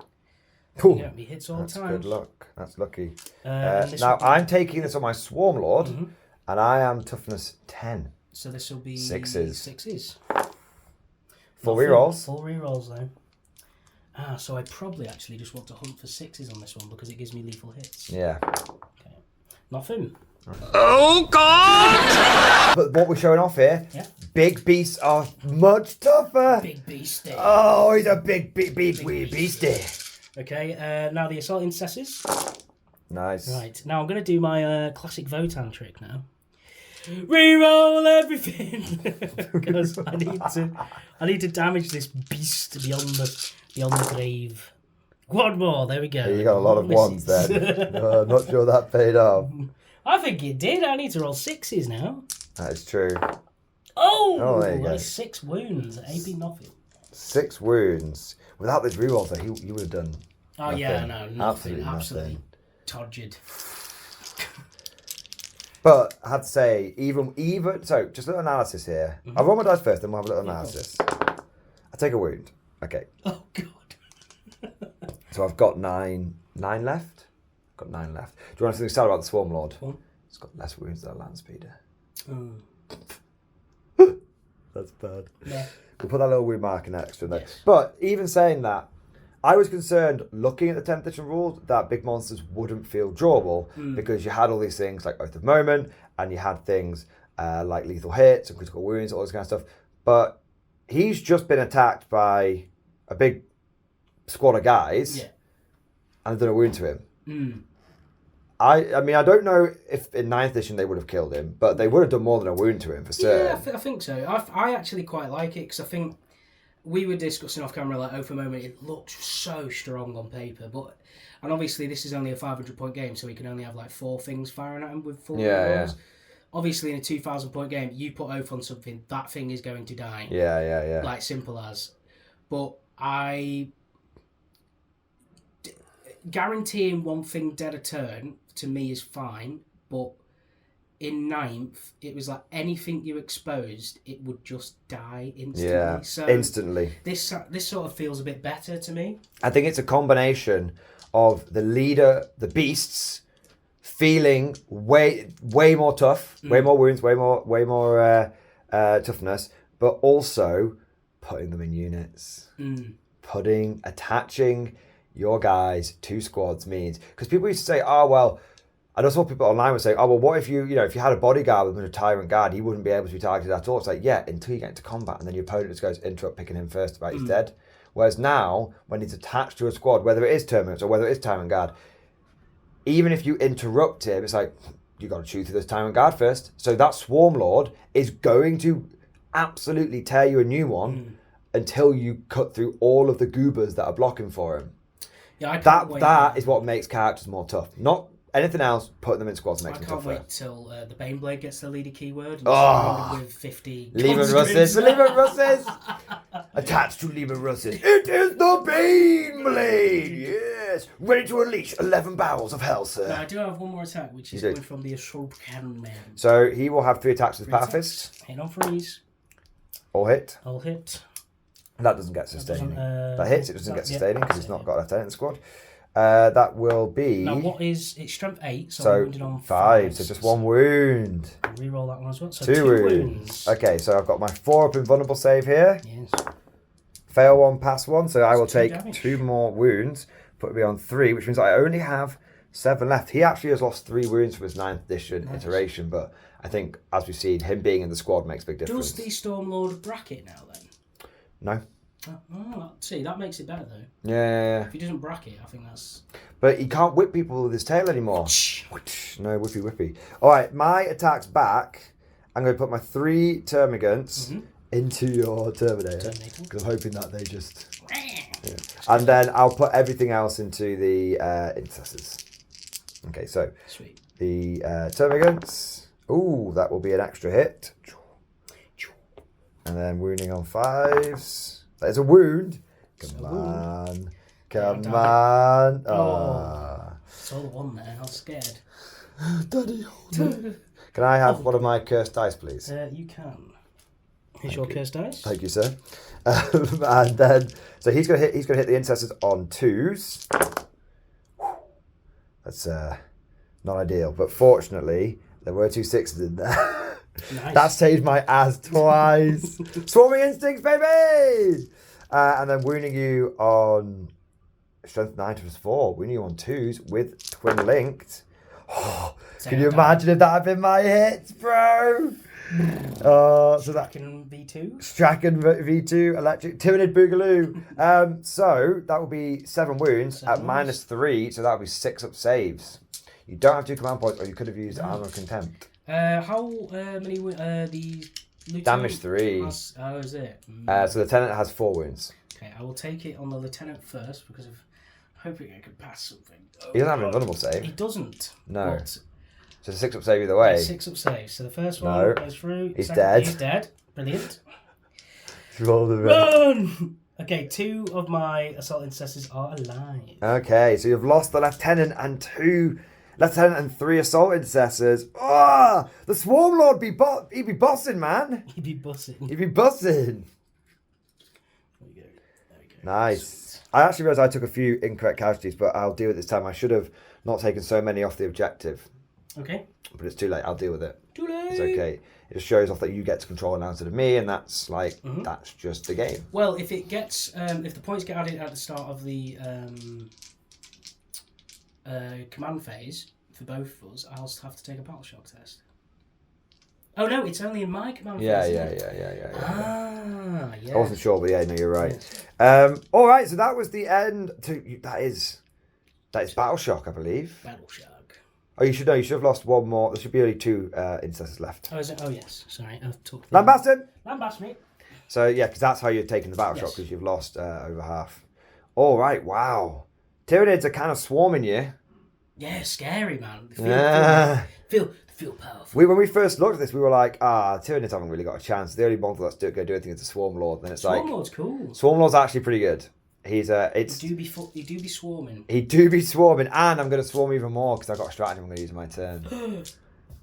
Cool. Yeah, he hits all That's the time. good luck. That's lucky. And this Now will be- I'm taking this on my Swarm Lord, Mm-hmm. and I am toughness 10. So this will be 6s. 6s. 4 Nothing. rerolls. 4 rerolls though. So I probably actually just want to hunt for 6s on this one because it gives me lethal hits. Yeah. Okay. Nothing. Oh, God! But what we're showing off here, Yeah. big beasts are much tougher. Big beast. Oh, he's a big beastie. Okay. Now the assault intercessors. Nice. Right. Now I'm going to do my classic Votan trick now. Reroll everything because I need to damage this beast beyond the grave. One more. There we go. You got a lot of ones then. I'm not sure that paid off. I think it did. I need to roll 6s now. That is true. Oh, there you go. 6 wounds. AP nothing. 6 wounds. Without this reroll, though, you would have done. Oh nothing. yeah, no, nothing. Absolutely Absolutely nothing. turgid. But I had to say, even so, just a little analysis here. I'll roll my dice first, then we'll have a little analysis. I take a wound. Okay. Oh god. So I've got 9 left. Got 9 left. Do you want to say about the Swarm Lord? Go on. It's got less wounds than a land speeder. Oh. That's bad. Yeah. We'll put that little wound mark in extra there. Yes. But even saying that, I was concerned looking at the 10th edition rules that big monsters wouldn't feel drawable because you had all these things like Oath of Moment and you had things like lethal hits and critical wounds, all this kind of stuff. But he's just been attacked by a big squad of guys and done a wound to him. I mean, I don't know if in 9th edition they would have killed him, but they would have done more than a wound to him for certain. Yeah, I think so. I actually quite like it because I think we were discussing off camera like, oh, for a moment, it looks so strong on paper, and obviously this is only a 500-point game, so we can only have like 4 things firing at him with 4 rolls. Obviously, in a 2,000-point game, you put oath on something, that thing is going to die. Yeah. Like simple as. But guaranteeing one thing dead a turn to me is fine, but in 9th, it was like anything you exposed, it would just die instantly. Yeah, so instantly. This sort of feels a bit better to me. I think it's a combination of the leader, the beasts, feeling way more tough, way more wounds, way more toughness, but also putting them in units. Attaching your guys to squads means, because people used to say, oh well, I just saw people online were saying, oh well, what if you had a bodyguard with a tyrant guard, he wouldn't be able to be targeted at all. It's like, yeah, until you get into combat, and then your opponent just goes interrupt picking him first about he's dead. Whereas now, when he's attached to a squad, whether it is Terminus or whether it is Tyrant Guard, even if you interrupt him, it's like, you got to shoot through this Tyrant Guard first. So that Swarm Lord is going to absolutely tear you a new one until you cut through all of the goobers that are blocking for him. Yeah, That is what makes characters more tough. Not Anything else, putting them in squads makes I them can't tougher. wait till the Baneblade gets the leader keyword. And with 50 Lehman Russes. Lehman Russes. Attached to Lehman Russes. It is the Baneblade. Yes. Ready to unleash 11 barrels of hell, sir. No, I do have one more attack, which is coming from the Assault Cannon. So he will have 3 attacks with Power Fist. Hit on freeze. All hit. All hit. That doesn't get sustaining. That hits. It doesn't get sustaining because he's not got a lieutenant in the squad. That will be. Now, what is it's strength 8, so I'm wounded on 5. So just 1 wound. Reroll that one as well. So 2 wounds. Okay, so I've got my 4 up invulnerable save here. Yes. Fail 1, pass 1. So I will 2 take damage. 2 more wounds, put me on 3, which means I only have 7 left. He actually has lost 3 wounds from his 9th edition iteration, but I think, as we've seen, him being in the squad makes a big difference. Does the Stormlord bracket now then? No. Oh, see, that makes it better though. Yeah. If he doesn't bracket, I think that's. But he can't whip people with his tail anymore. No, whippy. All right, my attack's back. I'm going to put my 3 termagants into your Terminator. Because I'm hoping that they just... Yeah. And then I'll put everything else into the intercessors. Okay, so Sweet. the termagants. Ooh, that will be an extra hit. And then wounding on 5s. That is a wound. Come on. Oh. It's all one there. I was scared. Daddy, can I have one of my cursed dice, please? You can. Here's your cursed dice. Thank you, sir. And then, so he's gonna hit the intercessors on 2s. That's not ideal, but fortunately there were 2 6s in there. Nice. That saved my ass twice. Swarming instincts, baby! And then wounding you on strength 9 plus 4, wounding you on 2s with twin linked. Oh, can you imagine if that had been my hits, bro? So that Strachan V2. Strachan V2, electric Tyranid Boogaloo. So that will be 7 wounds at -3, so that will be 6 up saves. You don't have 2 command points, or you could have used Armor of Contempt. How many the lieutenant Damage 3. has, how is it? So the lieutenant has 4 wounds. Okay, I will take it on the lieutenant first because of hoping I can pass something. He doesn't have an invulnerable He save. doesn't. No. But So it's a 6 up save either way. 6 up saves. So the first one No. goes through. He's Second, dead. He's dead. Brilliant. Roll the Run! Okay, 2 of my assault intercessors are alive. Okay, so you've lost the lieutenant and 3 assault intercessors. Ah, the Swarm Lord he'd be bossing, man. He'd be bussing. He'd be bussing. There we go. Nice. I actually realised I took a few incorrect casualties, but I'll deal with it this time. I should have not taken so many off the objective. Okay. But it's too late. I'll deal with it. Too late. It's okay. It just shows off that you get to control now instead of me, and that's like, that's just the game. Well, if it gets, if the points get added at the start of the command phase for both of us, I'll have to take a battle shock test. Oh no, it's only in my command phase. Yeah. Yeah. I wasn't sure, but yeah, no, you're right. All right, so that was the end. That is battle shock, I believe. Battle shock. Oh, you should know. You should have lost 1 more. There should be only 2 intercessors left. Oh, is it? Oh, yes. Sorry, I've talked. Lambasted. Lambast me. So yeah, because that's how you're taking the battle shock, because you've lost over half. All right, wow. Tyranids are kind of swarming you. Yeah, scary, man. Feel powerful. When we first looked at this, we were like, Tyranids haven't really got a chance. The only monster that's going to do anything is a Swarm Lord. Then it's Swarm Lord's cool. Swarm Lord's actually pretty good. He's He do be swarming. He do be swarming, and I'm going to swarm even more because I've got a strategy I'm going to use in my turn.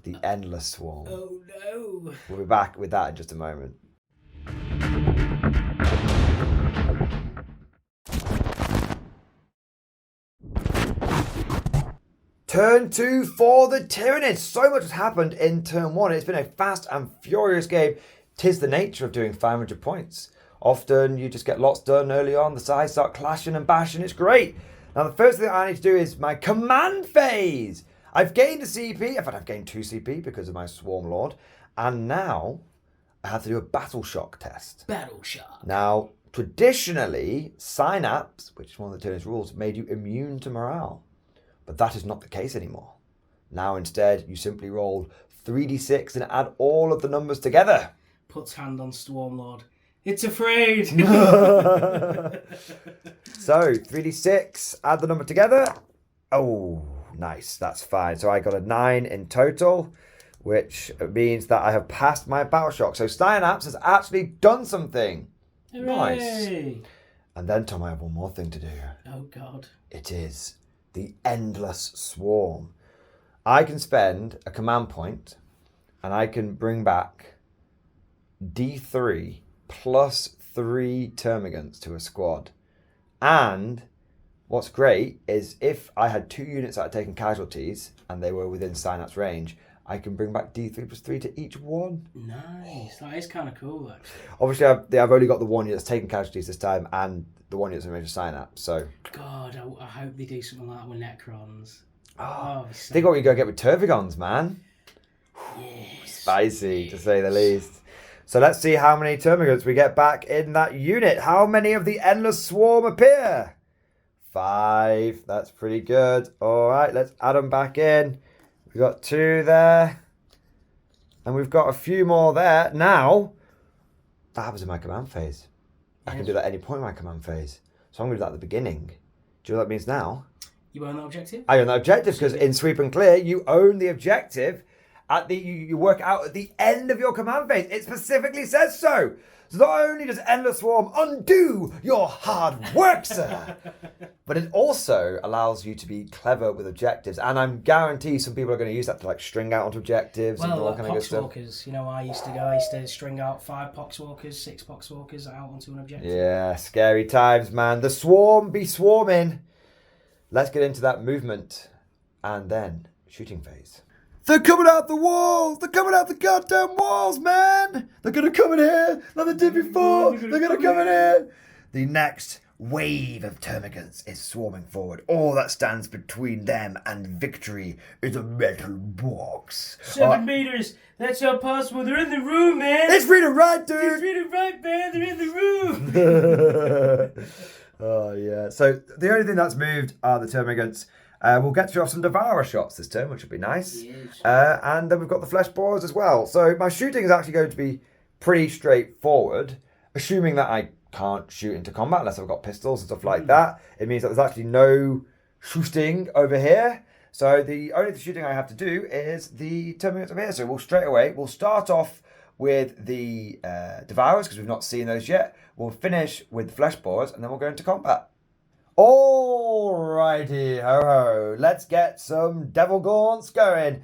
The endless swarm. Oh no! We'll be back with that in just a moment. Turn 2 for the Tyranids. So much has happened in turn 1. It's been a fast and furious game. 'Tis the nature of doing 500 points. Often you just get lots done early on. The sides start clashing and bashing. It's great. Now the first thing I need to do is my command phase. I've gained a CP. In fact, I've gained 2 CP because of my Swarm Lord. And now I have to do a battle shock test. Battle shock. Now, traditionally, Synapse, which is one of the Tyranids rules, made you immune to morale. But that is not the case anymore. Now instead, you simply roll 3d6 and add all of the numbers together. Puts hand on Swarmlord. It's afraid. So 3d6, add the number together. Oh, nice. That's fine. So I got a 9 in total, which means that I have passed my battle shock. So Synapse has actually done something. Hooray! Nice. And then, Tom, I have one more thing to do. Oh, God. It is the Endless Swarm. I can spend a command point and I can bring back D3 plus 3 termagants to a squad. And what's great is if I had 2 units that had taken casualties and they were within Synapse range, I can bring back D3 plus 3 to each one. Nice. That is kind of cool, actually. Obviously, I've only got the 1 unit that's taken casualties this time and the 1 unit that's in range of Synapse, so... God, I hope they do something like that with Necrons. Oh, think what we go get with Tervigons, man. Yes. Spicy, to say the least. So let's see how many Termagants we get back in that unit. How many of the Endless Swarm appear? 5. That's pretty good. All right, let's add them back in. We've got 2 there. And we've got a few more there. Now, that happens in my command phase. I can do that at any point in my command phase. So I'm going to do that at the beginning. Do you know what that means now? You own that objective? I own that objective because in Sweep and Clear, you own the objective. You work out at the end of your command phase. It specifically says so. So not only does Endless Swarm undo your hard work, sir, but it also allows you to be clever with objectives. And I'm guarantee some people are going to use that to like string out onto objectives and all like kind of good stuff. Poxwalkers. You know, I used to string out 5 Poxwalkers, 6 Poxwalkers out onto an objective. Yeah, scary times, man. The swarm be swarming. Let's get into that movement and then shooting phase. They're coming out the walls! They're coming out the goddamn walls, man! They're gonna come in here like they did before! They're gonna come in here! The next wave of termagants is swarming forward. All that stands between them and victory is a metal box. 7 meters! That's how possible. They're in the room, man! It's read and write, dude! It's read and write, man! They're in the room! Oh, yeah. So the only thing that's moved are the termagants. We'll get through some Devourer shots this turn, which will be nice. Yes. And then we've got the Flesh Borers as well. So my shooting is actually going to be pretty straightforward, assuming that I can't shoot into combat unless I've got pistols and stuff like that. It means that there's actually no shooting over here. So the only shooting I have to do is the termagants over here. So we'll start off with the Devourers, because we've not seen those yet. We'll finish with the Flesh Borers, and then we'll go into combat. Alrighty, ho. Let's get some Devil Gaunts going.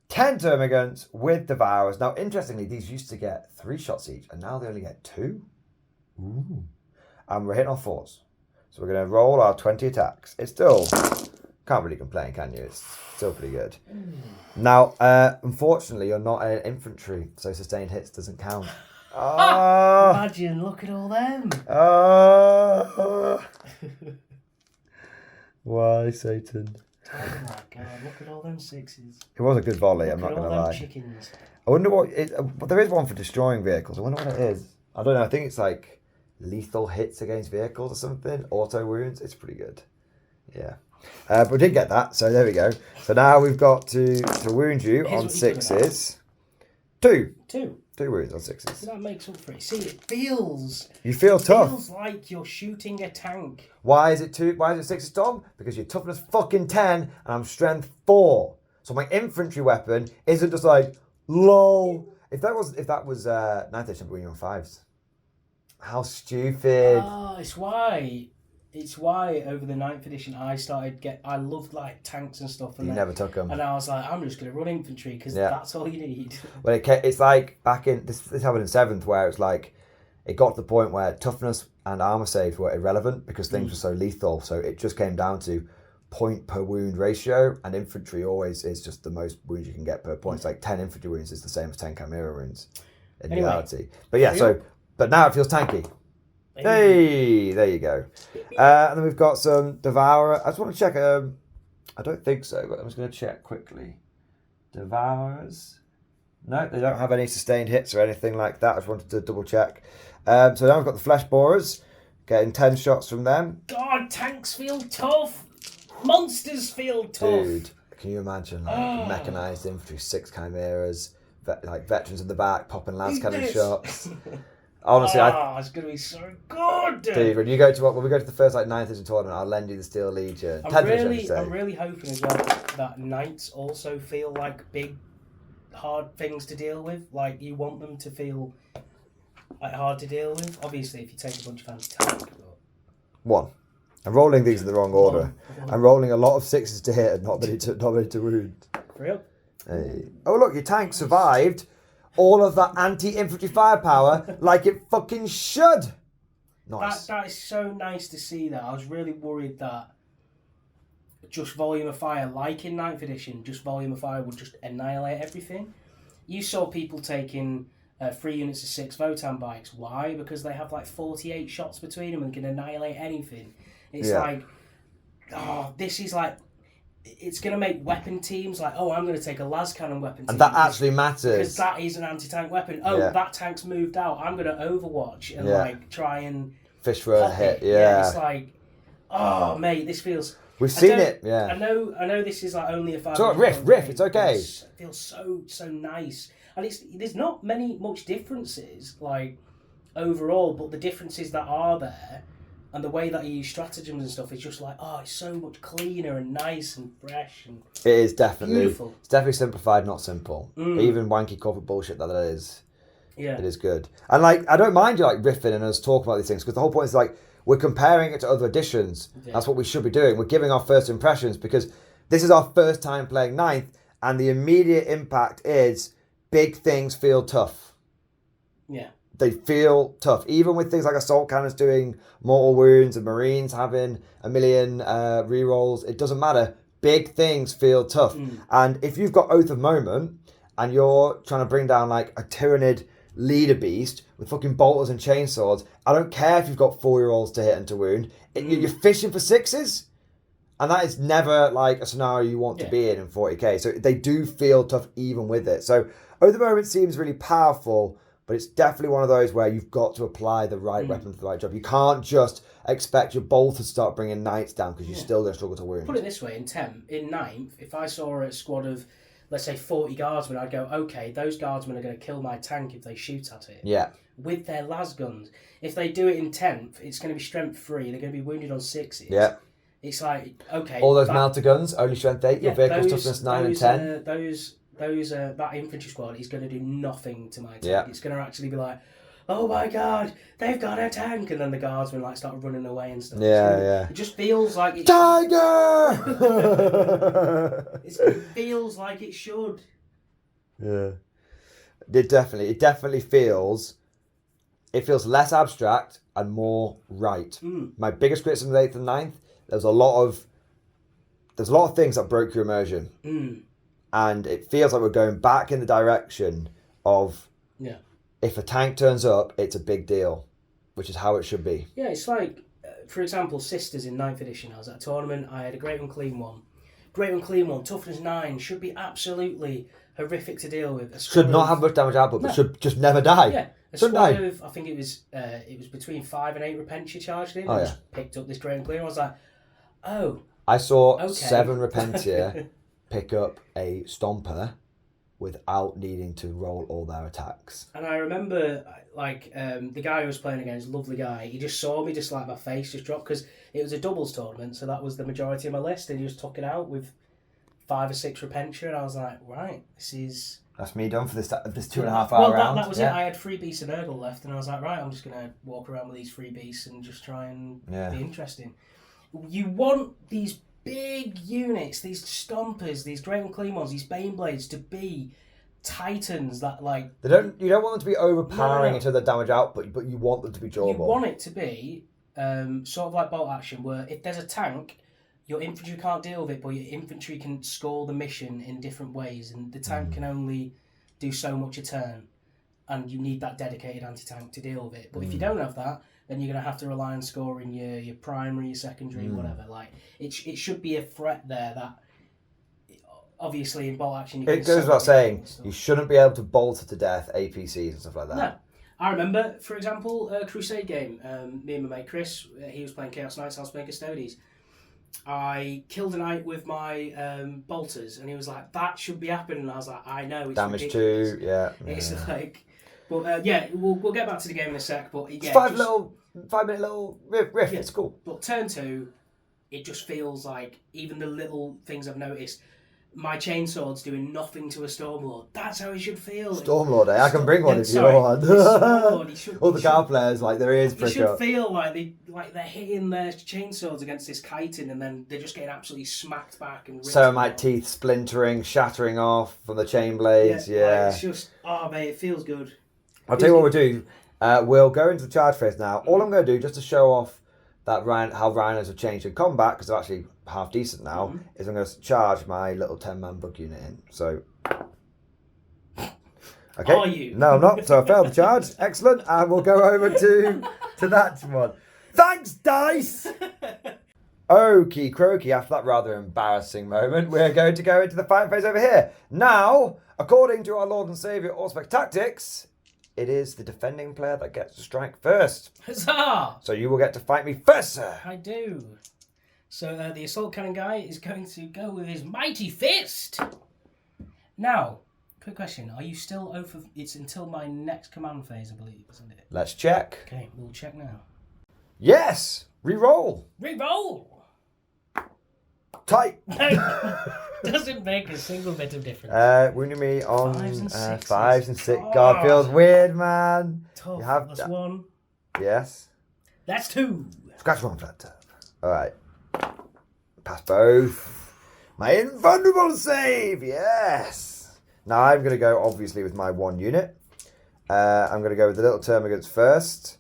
10 termagants with Devourers. Now, interestingly, these used to get 3 shots each, and now they only get 2. Ooh. And we're hitting on 4s. So we're going to roll our 20 attacks. It's still... Can't really complain, can you? It's still pretty good. Now, unfortunately, you're not an infantry, so sustained hits doesn't count. Imagine, look at all them. Why, Satan? Oh my God, look at all them 6s. It was a good volley, Look I'm not at going to all them lie. chickens. I wonder but there is one for destroying vehicles. I wonder what it is. I don't know, I think it's like lethal hits against vehicles or something. Auto wounds. It's pretty good. Yeah. But we did get that, so there we go. So now we've got to wound you on 6s. 2. 2 wounds on 6s. That makes up for it. See, it feels... You feel tough. It feels like you're shooting a tank. Why is it 2? Why is it 6 Tom? Because your toughness fucking 10 and I'm strength 4. So my infantry weapon isn't just like, lol. If that was 9th edition, but you're on 5s. How stupid. Oh, it's why over the 9th edition I loved like tanks and stuff. And you never took them. And I was like, I'm just going to run infantry because that's all you need. Well, it's like back in, this happened in 7th where it's like, it got to the point where toughness and armor saves were irrelevant because things were so lethal. So it just came down to point per wound ratio, and infantry always is just the most wounds you can get per point. It's like 10 infantry wounds is the same as 10 chimera wounds in reality. But yeah, but now it feels tanky. Hey, there you go. And then we've got some Devourer. I just want to check. I don't think so, but I'm just going to check quickly. Devourers. No, they don't have any sustained hits or anything like that. I just wanted to double check. So now we've got the Flesh Borers. Getting 10 shots from them. God, tanks feel tough. Monsters feel tough. Dude, can you imagine mechanized infantry, 6 chimeras, like veterans in the back, popping lance cannon shots. Honestly, it's gonna be so good. Dude, when we go to the first like 9th edition tournament, I'll lend you the Steel Legion. I'm really hoping as well that Knights also feel like big, hard things to deal with. Like you want them to feel like hard to deal with. Obviously, if you take a bunch of anti-tank. But... One. I'm rolling these in the wrong order. I'm rolling a lot of 6s to hit and not many to wound. For real? Hey. Oh look, your tank survived all of that anti-infantry firepower like it fucking should. Nice. That is so nice to see that. I was really worried that just volume of fire, like in 9th edition, just volume of fire would just annihilate everything. You saw people taking 3 units of 6 Votan bikes. Why? Because they have like 48 shots between them and can annihilate anything. It's like, this is like, it's going to make weapon teams like, I'm going to take a las cannon weapon team. And that actually matters. Because that is an anti-tank weapon. That tank's moved out. I'm going to overwatch and like try and... Fish for a hit, It's like, mate, this feels... We've seen it, I know this is like only a 5... So riff, it's okay. It feels so nice. And there's not much differences, like, overall, but the differences that are there... And the way that you use stratagems and stuff is just like, it's so much cleaner and nice and fresh. And it is definitely beautiful. It's definitely simplified, not simple. Even wanky corporate bullshit that it is. Yeah. It is good. And like, I don't mind you like riffing and us talking about these things because the whole point is like, we're comparing it to other editions. Yeah. That's what we should be doing. We're giving our first impressions because this is our first time playing 9th and the immediate impact is big things feel tough. Yeah. They feel tough, even with things like assault cannons doing mortal wounds and marines having 1 million rerolls. It doesn't matter. Big things feel tough. And if you've got Oath of Moment and you're trying to bring down like a Tyranid leader beast with fucking bolters and chainswords, I don't care if you've got 4-year-olds to hit and to wound. You're fishing for 6s. And that is never like a scenario you want to be in 40k. So they do feel tough even with it. So Oath of Moment seems really powerful. But it's definitely one of those where you've got to apply the right weapon for the right job. You can't just expect your bolt to start bringing knights down because you're still going to struggle to wound. Put it this way, in 9th, if I saw a squad of, let's say, 40 guardsmen, I'd go, okay, those guardsmen are going to kill my tank if they shoot at it. Yeah. With their las guns. If they do it in 10th, it's going to be strength 3. They're going to be wounded on 6s. Yeah. It's like, okay. All those melter guns, only strength 8, your vehicle's toughness 9 and 10. That infantry squad is going to do nothing to my tank. Yeah. It's going to actually be like, oh my god, they've got a tank, and then the guardsmen like start running away and stuff. It just feels like it Tiger. It feels like it should. Yeah. It definitely feels. It feels less abstract and more right. My biggest criticism of 8th and 9th, there's a lot of things that broke your immersion. And it feels like we're going back in the direction of if a tank turns up, it's a big deal, which is how it should be. Yeah, it's like, for example, Sisters in 9th edition. I was at a tournament, I had a Great Unclean one. Great Unclean one, toughness 9, should be absolutely horrific to deal with. Should not have much damage output, but should just never die. Yeah, a squad of, I think it was between 5 and 8 Repentia charged in. I just picked up this Great Unclean. I was like, I saw 7 Repentia pick up a Stomper without needing to roll all their attacks. And I remember, like, the guy who was playing against, lovely guy, he just saw me, just like my face just dropped, because it was a doubles tournament, so that was the majority of my list, and he just took it out with 5 or 6 Repentia, and I was like, right, this is... That's me done for this 2.5 hour round. That was it. I had 3 beasts and Urgle left, and I was like, right, I'm just going to walk around with these 3 beasts and just try and be interesting. You want these big units, these Stompers, these Great Unclean ones, these Baneblades to be titans that like... You don't want them to be overpowering into their damage output, but you want them to be durable. You want it to be sort of like bolt action, where if there's a tank, your infantry can't deal with it, but your infantry can score the mission in different ways, and the tank can only do so much a turn, and you need that dedicated anti-tank to deal with it. But if you don't have that, then you're going to have to rely on scoring your primary, your secondary, whatever. Like it should be a threat there that, obviously, in bolt action... It goes without saying, you shouldn't be able to bolt to death APCs and stuff like that. No. I remember, for example, a Crusade game. Me and my mate Chris, he was playing Chaos Knights, I was playing Custodes. I killed a knight with my bolters, and he was like, that should be happening. And I was like, I know. It's damage ridiculous. 2, yeah. It's like... But yeah, we'll get back to the game in a sec. But yeah, 5-minute little riff. Yeah. It's cool. But turn 2, it just feels like even the little things I've noticed. My chainsword's doing nothing to a Stormlord. That's how it should feel. Stormlord, I can bring one if you want. All the card players, like their ears prick up. They should feel like they're hitting their chainswords against this chitin, and then they're just getting absolutely smacked back and. So my teeth splintering, shattering off from the chain blades. Yeah. Like, it's just mate, it feels good. I'll tell you what we'll do. We'll go into the charge phase now. All I'm going to do, just to show off that how rhinos have changed in combat, because they're actually half decent now, is I'm going to charge my little 10-man bug unit in. So, okay. Are you? No, I'm not. So I failed the charge. Excellent. And we'll go over to that one. Thanks, dice. Okie croaky. After that rather embarrassing moment, we're going to go into the fight phase over here. Now, according to our Lord and Saviour Allspec Tactics, it is the defending player that gets to strike first. Huzzah! So you will get to fight me first, sir. I do. So the assault cannon guy is going to go with his mighty fist. Now, quick question: are you still over? It's until my next command phase, I believe, isn't it? Let's check. Okay, we'll check now. Yes. Reroll. Reroll. Tight. Doesn't make a single bit of difference. Wounding me on 5s and 6s. God, feels weird, man. Tough. You have That's 1. Yes. That's 2. Scratch 1 flat tab. All right. Pass both. My invulnerable save. Yes. Now I'm going to go obviously with my 1 unit. I'm going to go with the little termagants first.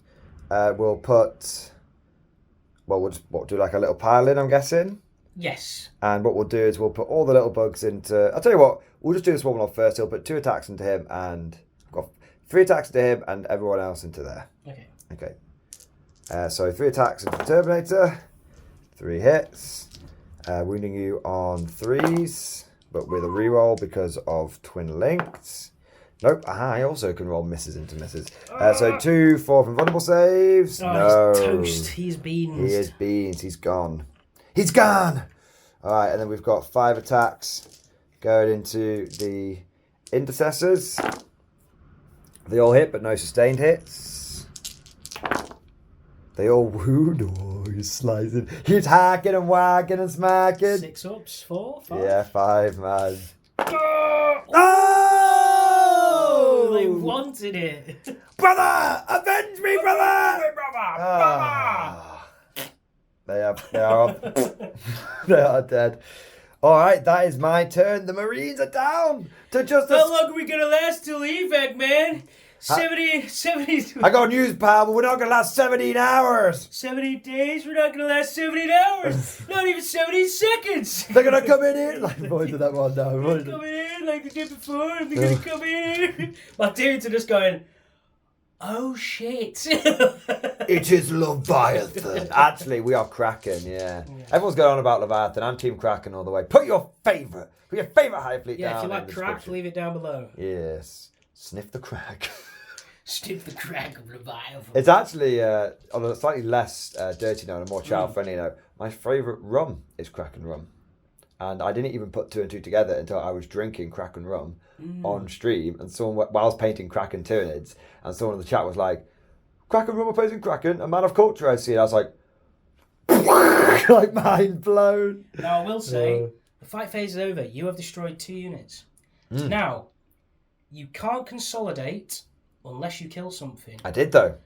We'll do like a little pile in, I'm guessing. Yes. And what we'll do is we'll put all the little bugs into... I'll tell you what, we'll just do this one off first. He'll put 2 attacks into him and... got 3 attacks into him and everyone else into there. Okay. So 3 attacks into the Terminator. 3 hits. Wounding you on 3s, but with a reroll because of twin links. Nope. I also can roll misses into misses. So 2 4 from vulnerable saves. No. He's toast. He's beans. He is beans. He's gone. He's gone! Alright, and then we've got 5 attacks going into the intercessors. They all hit, but no sustained hits. They all wound. Oh, he's slicing. He's hacking and whacking and smacking. 6 ups, 4, 5. Yeah, 5, man. Oh! They wanted it. Brother! Avenge me, brother! Brother! They are they are dead. Alright, that is my turn. The Marines are down to just How long are we gonna last till the evac, man? 70 I got news, pal, but we're not gonna last 17 hours. 70 days? We're not gonna last 17 hours. Not even 70 seconds. They're gonna come in here. Like, avoided that one now. They're coming in like they did before, and they're gonna come in. My dudes are just going, oh shit. It is Leviathan. Actually, we are Kraken, yeah. Everyone's going on about Leviathan. I'm Team Kraken all the way. Put your favourite high fleet down. Yeah, if you like crack, leave it down below. Yes. Sniff the crack. Sniff the crack of Leviathan. It's actually, on a slightly less dirty note, and a more child-friendly note, my favourite rum is Kraken rum. And I didn't even put 2 and 2 together until I was drinking Kraken rum on stream, and someone, while I was painting Kraken Tyranids, and someone in the chat was like, Kraken rum opposing Kraken, a man of culture, I see. And I was like, like mind blown. Now I will say, the fight phase is over. You have destroyed 2 units. Now, you can't consolidate unless you kill something. I did though.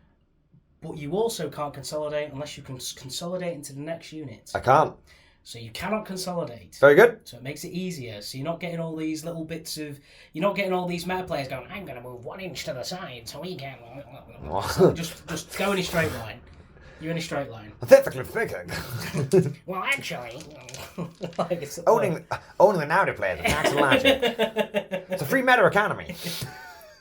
But you also can't consolidate unless you can consolidate into the next unit. I can't. So you cannot consolidate. Very good. So it makes it easier. So you're not getting all these little bits of... You're not getting all these meta players going, I'm going to move 1 inch to the side so he can... So just go in a straight line. You're in a straight line. Pathetically figuring. Well, actually... like owning the Naudi players is tax logic. It's a free meta economy.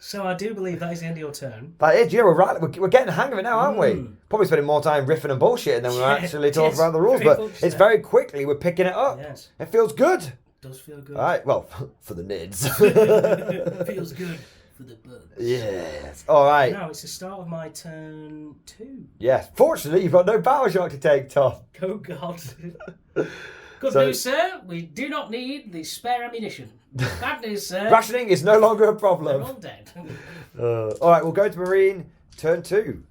So I do believe that is the end of your turn. That is, yeah, we're right. We're getting the hang of it now, aren't we? Probably spending more time riffing and bullshitting than we're actually talking about the rules. But it's very quickly, we're picking it up. Yes. It feels good. It does feel good. All right, well, for the nids. It feels good for the bugs. Yes. All right. Now it's the start of my turn 2. Yes. Fortunately, you've got no battle shock to take, Tom. Oh, God. Good news, sir. We do not need the spare ammunition. Bad news, sir. Rationing is no longer a They're problem. all dead. All right, we'll go to Marine, turn 2.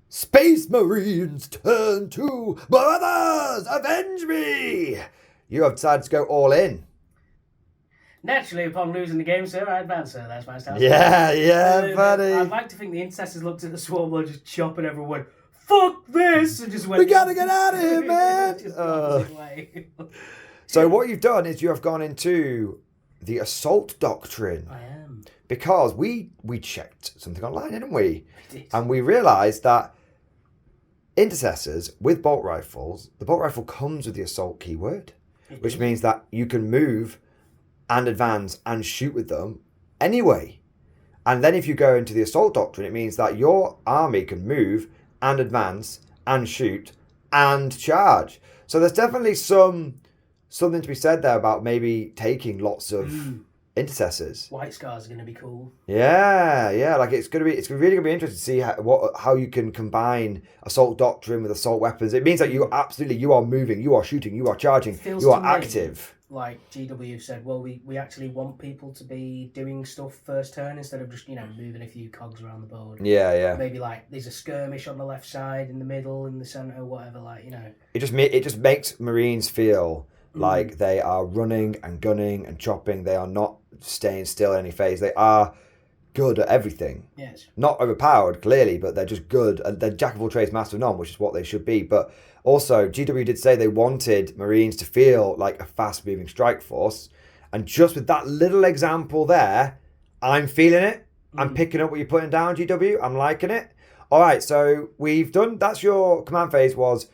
Space Marines, turn 2. Brothers, avenge me! You have decided to go all in. Naturally, upon losing the game, sir, I advance, sir. That's my style. Yeah, buddy. I'd like to think the intercessors looked at the swarm lord just chopping everyone. Fuck this! And just went. We gotta get out of here, man! Just the opposite way. So what you've done is you have gone into the assault doctrine. I am. Because we checked something online, didn't we? I did. And we realised that intercessors with bolt rifles, the bolt rifle comes with the assault keyword, which means that you can move and advance and shoot with them anyway. And then if you go into the assault doctrine, it means that your army can move and advance and shoot and charge. So there's definitely something to be said there about maybe taking lots of intercessors. White Scars are going to be cool. Yeah. Like it's really gonna be interesting to see how you can combine assault doctrine with assault weapons. It means that you are moving, you are shooting, you are charging, you are active. Like GW said, well, we actually want people to be doing stuff first turn instead of just, moving a few cogs around the board. Yeah. Maybe like there's a skirmish on the left side, in the middle, in the centre, whatever, It just makes Marines feel like they are running and gunning and chopping. They are not staying still in any phase. They are good at everything. Yes. Not overpowered, clearly, but they're just good. And they're jack of all trades, master of none, which is what they should be. But also, GW did say they wanted Marines to feel like a fast-moving strike force. And just with that little example there, I'm feeling it. I'm picking up what you're putting down, GW. I'm liking it. All right, so we've done... That's your command phase was...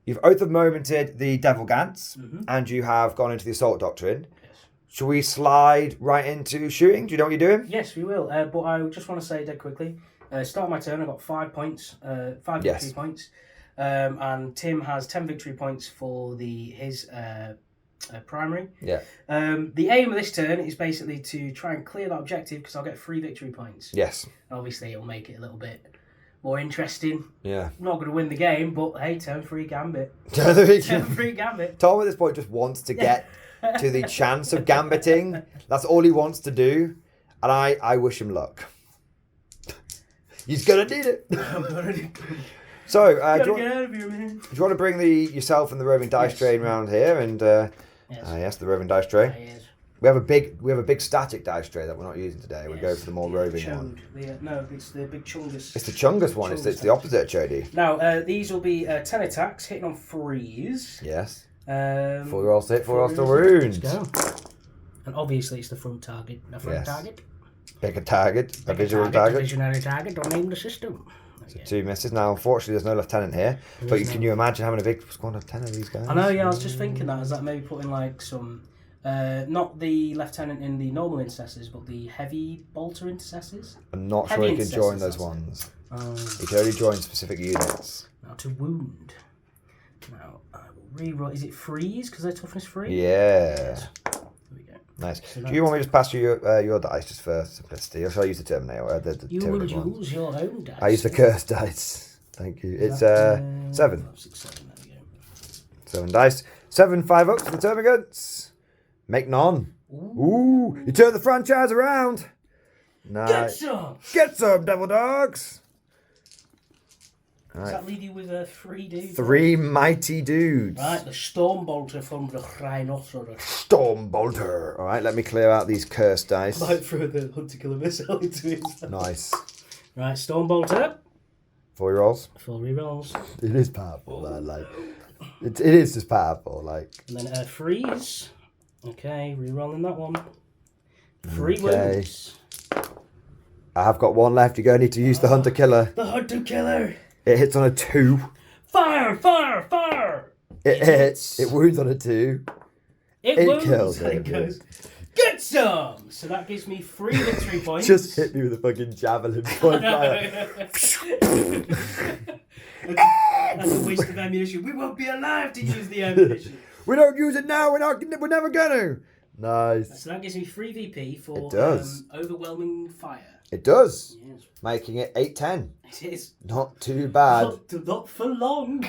You've Oath of Momented the Devil Gants, and you have gone into the Assault Doctrine. Yes. Shall we slide right into shooting? Do you know what you're doing? Yes, we will. But I just want to say dead quickly, start my turn, I got 5 points, 5 victory points. And Tim has 10 victory points for his primary. Yeah. The aim of this turn is basically to try and clear that objective because I'll get 3 victory points. Yes. Obviously, it'll make it a little bit more interesting. Yeah. I'm not going to win the game, but hey, turn 3 gambit. Turn 3 gambit. Tom at this point just wants to get to the chance of gambiting. That's all he wants to do. And I wish him luck. He's going to need it. I'm going to So, get out of here, man. do you want to bring yourself and the roving dice train round here? And yes, the roving dice tray. Yes. We have a big static dice tray that we're not using today. We go for the more roving one. No, it's the big chungus. It's the chungus one. It's the opposite, Chody. Now, these will be 10 attacks, hitting on 3s. Yes. 4 rolls to hit, 4 rolls to wound. Let's go. And obviously, it's the front target. The front target. Pick a target, a visual A target. visionary target. Don't name the system. So 2 misses. Now, unfortunately, there's no lieutenant here. But can you imagine having a big squad of 10 of these guys? I know, yeah, I was just thinking that. Is that maybe putting like some... not the lieutenant in the normal intercessors, but the heavy bolter intercessors? I'm not Heavy sure you can join intercessors, those ones. You can only join specific units. Now to wound. Now, I will reroll. Is it freeze? Because their toughness 3? Yeah. There we go. Nice. Do you want me to just pass you your dice just for simplicity? Or shall I use the Terminator? You will use your own dice. I use the cursed dice. Thank you. It's 7. 5, 6, 7, there we go. 7 dice. 7 5-ups for the termagants. Make none. Ooh. You turn the franchise around. Nice. Get some, devil dogs. Does that leave you with 3 dudes? 3 mighty dudes. Right, the Stormbolter from the Rhinoceros. Stormbolter. All right, let me clear out these cursed dice. Might throw the Hunter Killer Missile into it. Nice. Right, Stormbolter. 4 rolls. 4 rerolls. It is powerful. It is just powerful. And then freeze. Okay, rerolling that one. 3 wounds. I have got 1 left. You're going to need to use the Hunter Killer. The Hunter Killer. It hits on a 2. Fire, fire, fire. It hits. It wounds on a 2. It wounds. Kills And it goes, get some. So that gives me 3 victory points. Just hit me with a fucking javelin. That's a waste of ammunition. We won't be alive to use the ammunition. We don't use it now. We're never going to. Nice. So that gives me 3 VP for It does. overwhelming fire. It does. Yes. Making it 8-10. It is. Not too bad. Not for long.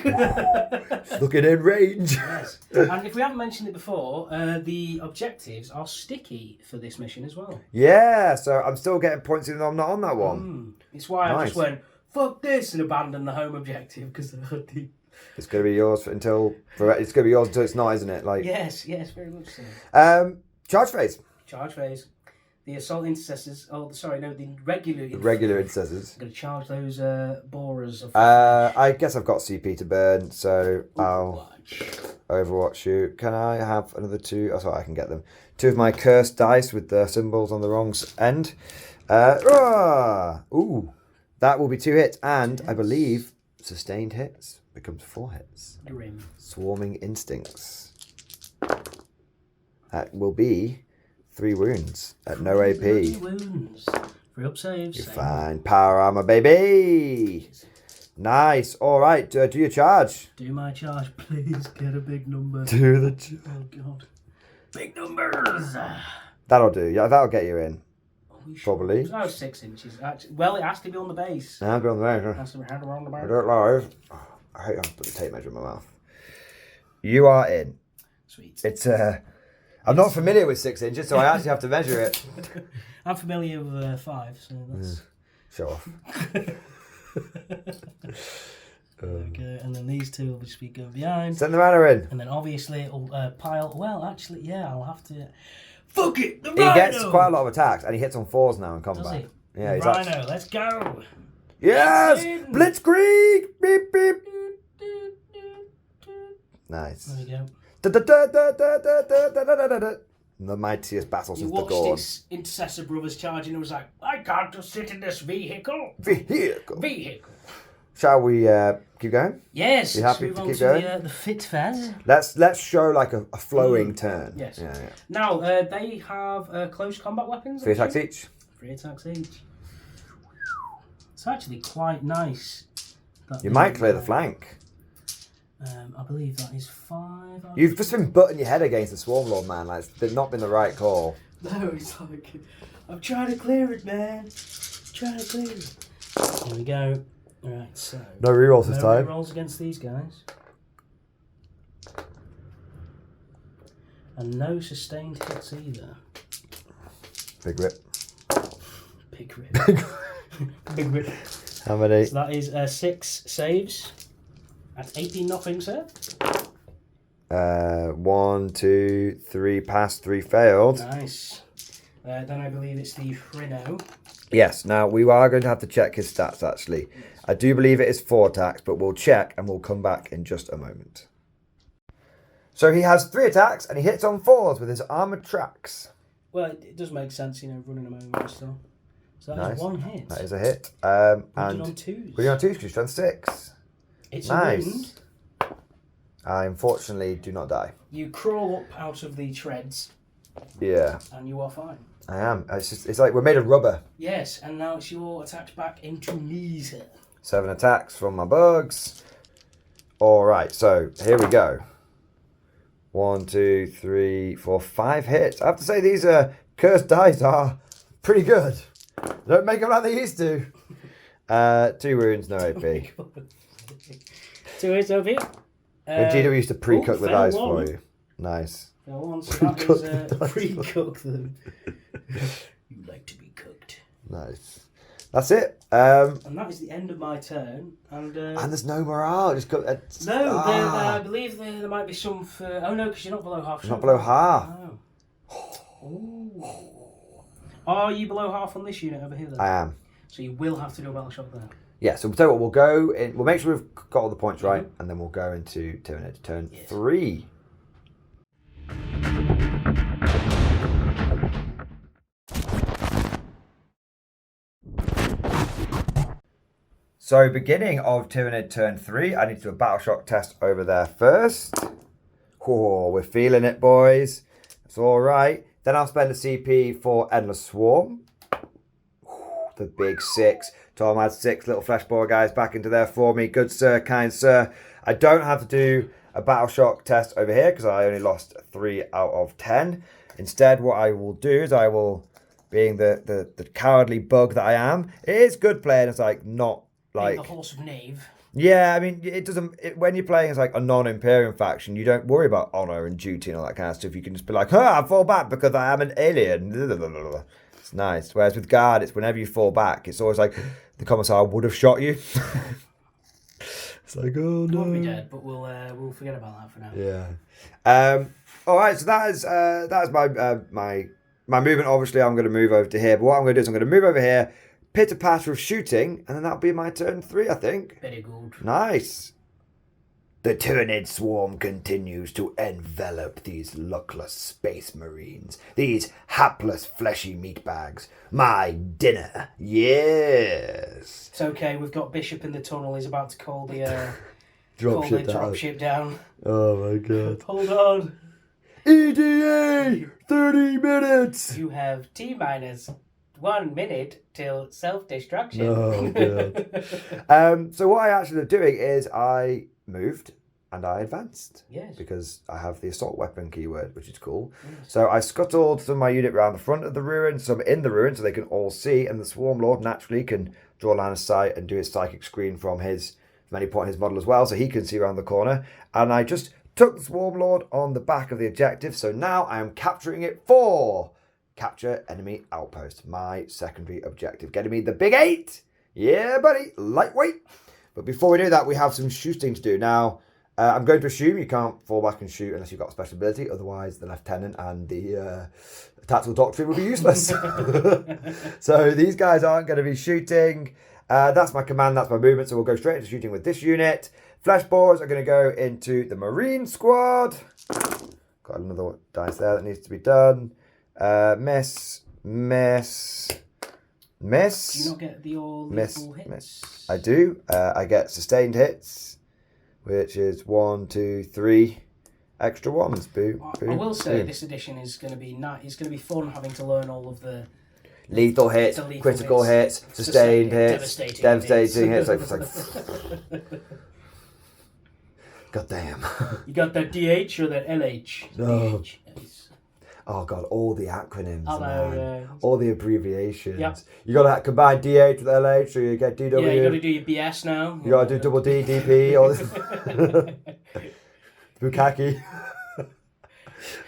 Looking in range. Yes. And if we haven't mentioned it before, the objectives are sticky for this mission as well. Yeah, so I'm still getting points even though I'm not on that one. It's why I just went, fuck this, and abandoned the home objective because it's going to be yours until it's not, isn't it? Like yes, very much so. Charge phase. Charge phase. The assault intercessors. The regular intercessors. I'm going to charge those borers. I guess I've got CP to burn, so I'll Overwatch you. Can I have another 2? Oh, sorry, I can get them. 2 of my cursed dice with the symbols on the wrong end. Ooh, that will be 2 hits, and I believe sustained hits becomes 4 hits. Grim. Swarming instincts. That will be 3 wounds at no AP. 3 wounds. 3 up saves. You're fine. Power armor, baby. Nice. All right. Do your charge. Do my charge, please. Get a big number. Do the charge. Oh God. Big numbers. That'll do. Yeah, that'll get you in. Probably. Oh, 6 inches. Actually, well, it has to be on the base. I'll be on the base. It has to be on the base. I don't live. I hate having to put the tape measure in my mouth. You are in. Sweet. It's I'm not familiar with 6 inches, so I actually have to measure it. I'm familiar with 5, so that's... Show off. Okay, and then these 2 will just be going behind. Send the runner in. And then obviously it'll pile... Well, actually, yeah, I'll have to... Fuck it! The He Rhino! gets quite a lot of attacks, and he hits on 4s now in combat. Does he? Yeah, he's Rhino, let's go! Yes! Blitzkrieg! Beep, beep. Nice. There we go. The mightiest battle You since the watched Gorn. its intercessor brothers charging and was like, I can't just sit in this vehicle. Vehicle. Shall we keep going? Yes. You happy let's to move keep on going? The fit phase. Let's show like a flowing turn. Yes. Yeah, yeah. Now, they have close combat weapons. 3 attacks each. 3 attacks each. It's actually quite nice. You might clear the flank. I believe that is 5. You've just been butting your head against the Swarm Lord, man. Like, it's not been the right call. No, it's like, I'm trying to clear it, man. I'm trying to clear it. Here we go. Alright, so. No rerolls this time. No rerolls against these guys. And no sustained hits either. Big rip. Big rip. Big rip. How many? So that is 6 saves. At 18 nothing, sir. 1, 2, 3 passed, 3 failed. Nice. Then I believe it's the Rhino. Yes, now we are going to have to check his stats actually. Yes. I do believe it is 4 attacks, but we'll check and we'll come back in just a moment. So he has 3 attacks and he hits on 4s with his armoured tracks. Well, it does make sense, you know, running them over and stuff. So that is 1 hit. That is a hit. And on 2s. Putting on 2s because you've done 6. It's nice. A wound. I unfortunately do not die. You crawl up out of the treads. Yeah. And you are fine. I am. It's like we're made of rubber. Yes, and now it's your attacks back into knees. 7 attacks from my bugs. Alright, so here we go. 1, 2, 3, 4, 5 hits. I have to say these cursed dice are pretty good. They don't make them like they used to. 2 wounds, no AP. 2 hits over here. GW used to pre-cook the dice for you. Nice. So that is pre-cook them. You like to be cooked. Nice. That's it. And that is the end of my turn. And there's no morale. Just got. I believe there might be some for. Oh no, because you're not below half. You're not below half. Oh. Are you below half on this unit over here then? I am. So you will have to do a battle shock there. Yeah, so we'll tell you what, we'll go in, we'll make sure we've got all the points right, and then we'll go into turn 3. So beginning of Tyranid turn 3, I need to do a battle shock test over there first. Oh, we're feeling it, boys. It's all right. Then I'll spend a CP for Endless Swarm. The big 6. Tom had 6 little flesh boar guys back into there for me. Good sir, kind sir. I don't have to do a battle shock test over here because I only lost 3 out of 10. Instead, what I will do is I will being the cowardly bug that I am, it is good playing. It's like not like the horse of knave. Yeah, I mean, it doesn't. When you're playing as like a non-Imperium faction, you don't worry about honor and duty and all that kind of stuff. You can just be like, I fall back because I am an alien. It's nice. Whereas with Guard, it's whenever you fall back, it's always like the commissar would have shot you. It's like, oh no. Won't be dead, but we'll forget about that for now. Yeah. All right. So that is my movement. Obviously, I'm going to move over to here. But what I'm going to do is I'm going to move over here. Pitter patter of shooting, and then that'll be my turn 3, I think. Very good. Nice. The Tyranid swarm continues to envelop these luckless space marines, these hapless fleshy meatbags. My dinner, yes. It's okay, we've got Bishop in the tunnel. He's about to call the dropship down. Oh my god. Hold on. EDA, 30 minutes. You have T-minus 1 minute till self-destruction. Oh god. So what I actually am doing is I moved and I advanced. Yes. Because I have the assault weapon keyword, which is cool. Yes. So I scuttled some of my unit around the front of the ruin, some in the ruin so they can all see, and the Swarm Lord naturally can draw a line of sight and do his psychic screen from any point in his model as well, so he can see around the corner. And I just took the Swarm Lord on the back of the objective, so now I am capturing it for capture enemy outpost, my secondary objective. Getting me the big 8. Yeah, buddy, lightweight. But before we do that, we have some shooting to do. Now, I'm going to assume you can't fall back and shoot unless you've got a special ability. Otherwise, the lieutenant and the tactical doctrine will be useless. So these guys aren't going to be shooting. That's my command, that's my movement. So we'll go straight into shooting with this unit. Flesh Borers are going to go into the Marine squad. Got another dice there that needs to be done. Miss. Do you not get the all lethal hits? Miss. I do. I get sustained hits, which is 1, 2, 3 extra ones. Boom. I will say this edition is going to be it's going to be fun having to learn all of the lethal hits, critical hits, sustained hits, devastating hits. Like, God damn. You got that DH or that LH? No. DH. Oh god, all the acronyms, I know, man. All the abbreviations. Yep. You got to combine DH with LH, so you get DW. Yeah, you got to do your BS now. You got to do double D, DP, all this. Bukaki.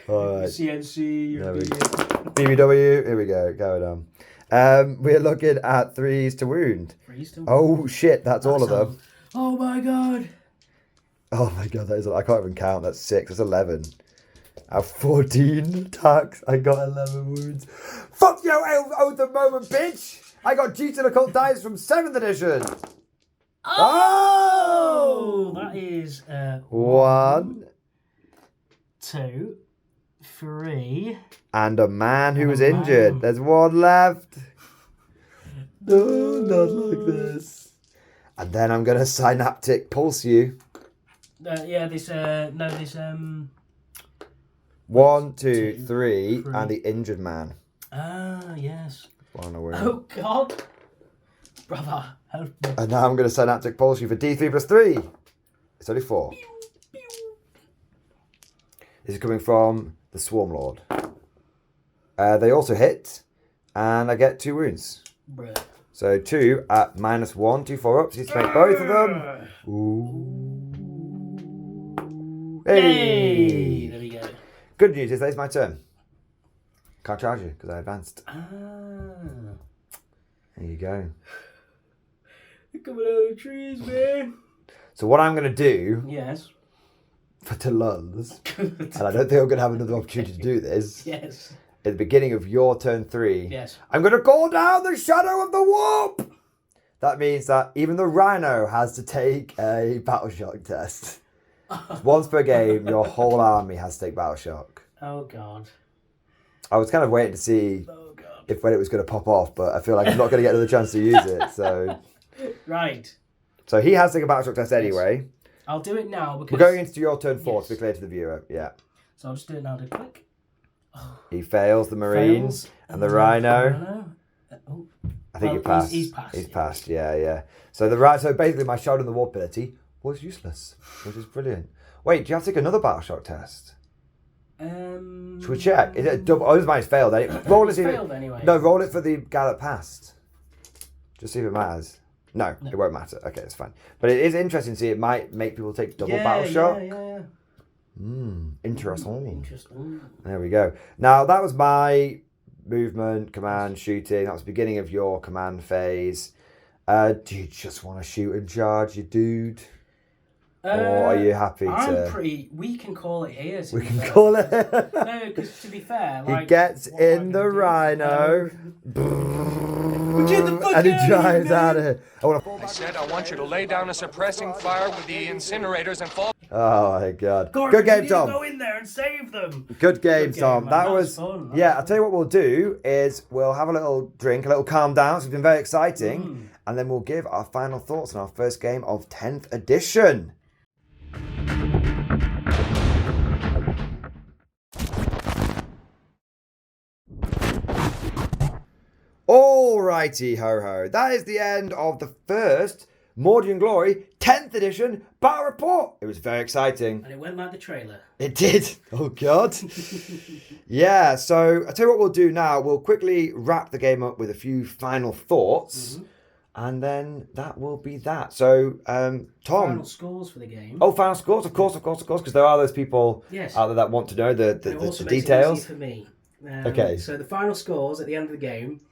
All right. CNC. There we go. BBW. Here we go. Going on. We're looking at 3s to wound. 3s to wound. Oh shit, that's all of them. Oh my god. Oh my god, that is. I can't even count. That's 6. That's 11. I have 14 attacks. I got 11 wounds. Fuck you, Oath of Moment, bitch! I got G to the Occult Dice from 7th edition. Oh! That is 1, 2, 3. And a man who was injured. There's 1 left. No, not like this. And then I'm gonna synaptic pulse you. This 1, 2, 3, and the injured man. Ah, yes. Oh god. Brother, help me. And now I'm going to synaptic pulse you for D3 plus 3. It's only 4. This is coming from the Swarm Lord. They also hit, and I get 2 wounds. Bruh. So 2 at -1, 2 4-ups. Need to make both of them. Ooh. Hey! There we go. Good news is that is my turn. Can't charge you because I advanced. Ah. There you go. You're coming out of the trees, man. So what I'm going to do Yes. for Talons, and I don't think I'm going to have another opportunity to do this. Yes. At the beginning of your turn 3, Yes. I'm going to call down the Shadow of the Warp. That means that even the Rhino has to take a Battle Shock test. Once per game, your whole army has to take Battle Shock. Oh god. I was kind of waiting to see when it was going to pop off, but I feel like I'm not going to get another chance to use it. So Right. So he has to take a Battle Shock test anyway. I'll do it now because we're going into your turn 4 to be clear to the viewer. Yeah. So I'll just do it now to click. Oh. He fails the Marines and the Rhino. I think he passed. He's passed. He's passed. Yeah. So basically, my Shadow of the Warp ability was useless, which is brilliant. Wait, do you have to take another Battle Shock test? Should we check? Is it a double? Oh, this mine's failed. Roll it. Failed anyway. No, roll it for the guy that passed. Just see if it matters. No, it won't matter. Okay, that's fine. But it is interesting to see. It might make people take double battle shock. Yeah. Interesting. Interesting. There we go. Now that was my movement, command, shooting. That was the beginning of your command phase. Do you just want to shoot and charge, you dude? Or are you happy to... We can call it here. We can call it... No, because to be fair... He gets in the rhino. And he drives out of here. I said I want you to lay down a suppressing fire with the incinerators and fall... Oh my God. Gordon, good game, Tom. Go in there and save them. Good game, Tom. That was fun. I'll tell you what we'll do is we'll have a little drink, a little calm down. So it's been very exciting. And then we'll give our final thoughts on our first game of 10th edition. Alrighty ho, that is the end of the first Mordian Glory 10th edition battle report. It was very exciting. And it went like the trailer. It did. Oh God. Yeah, so I'll tell you what we'll do now. We'll quickly wrap the game up with a few final thoughts. And then that will be that. So, Tom. Final scores for the game. Oh, final scores, of course, because there are those people out there that want to know the details. It for me. Okay. So the final scores at the end of the game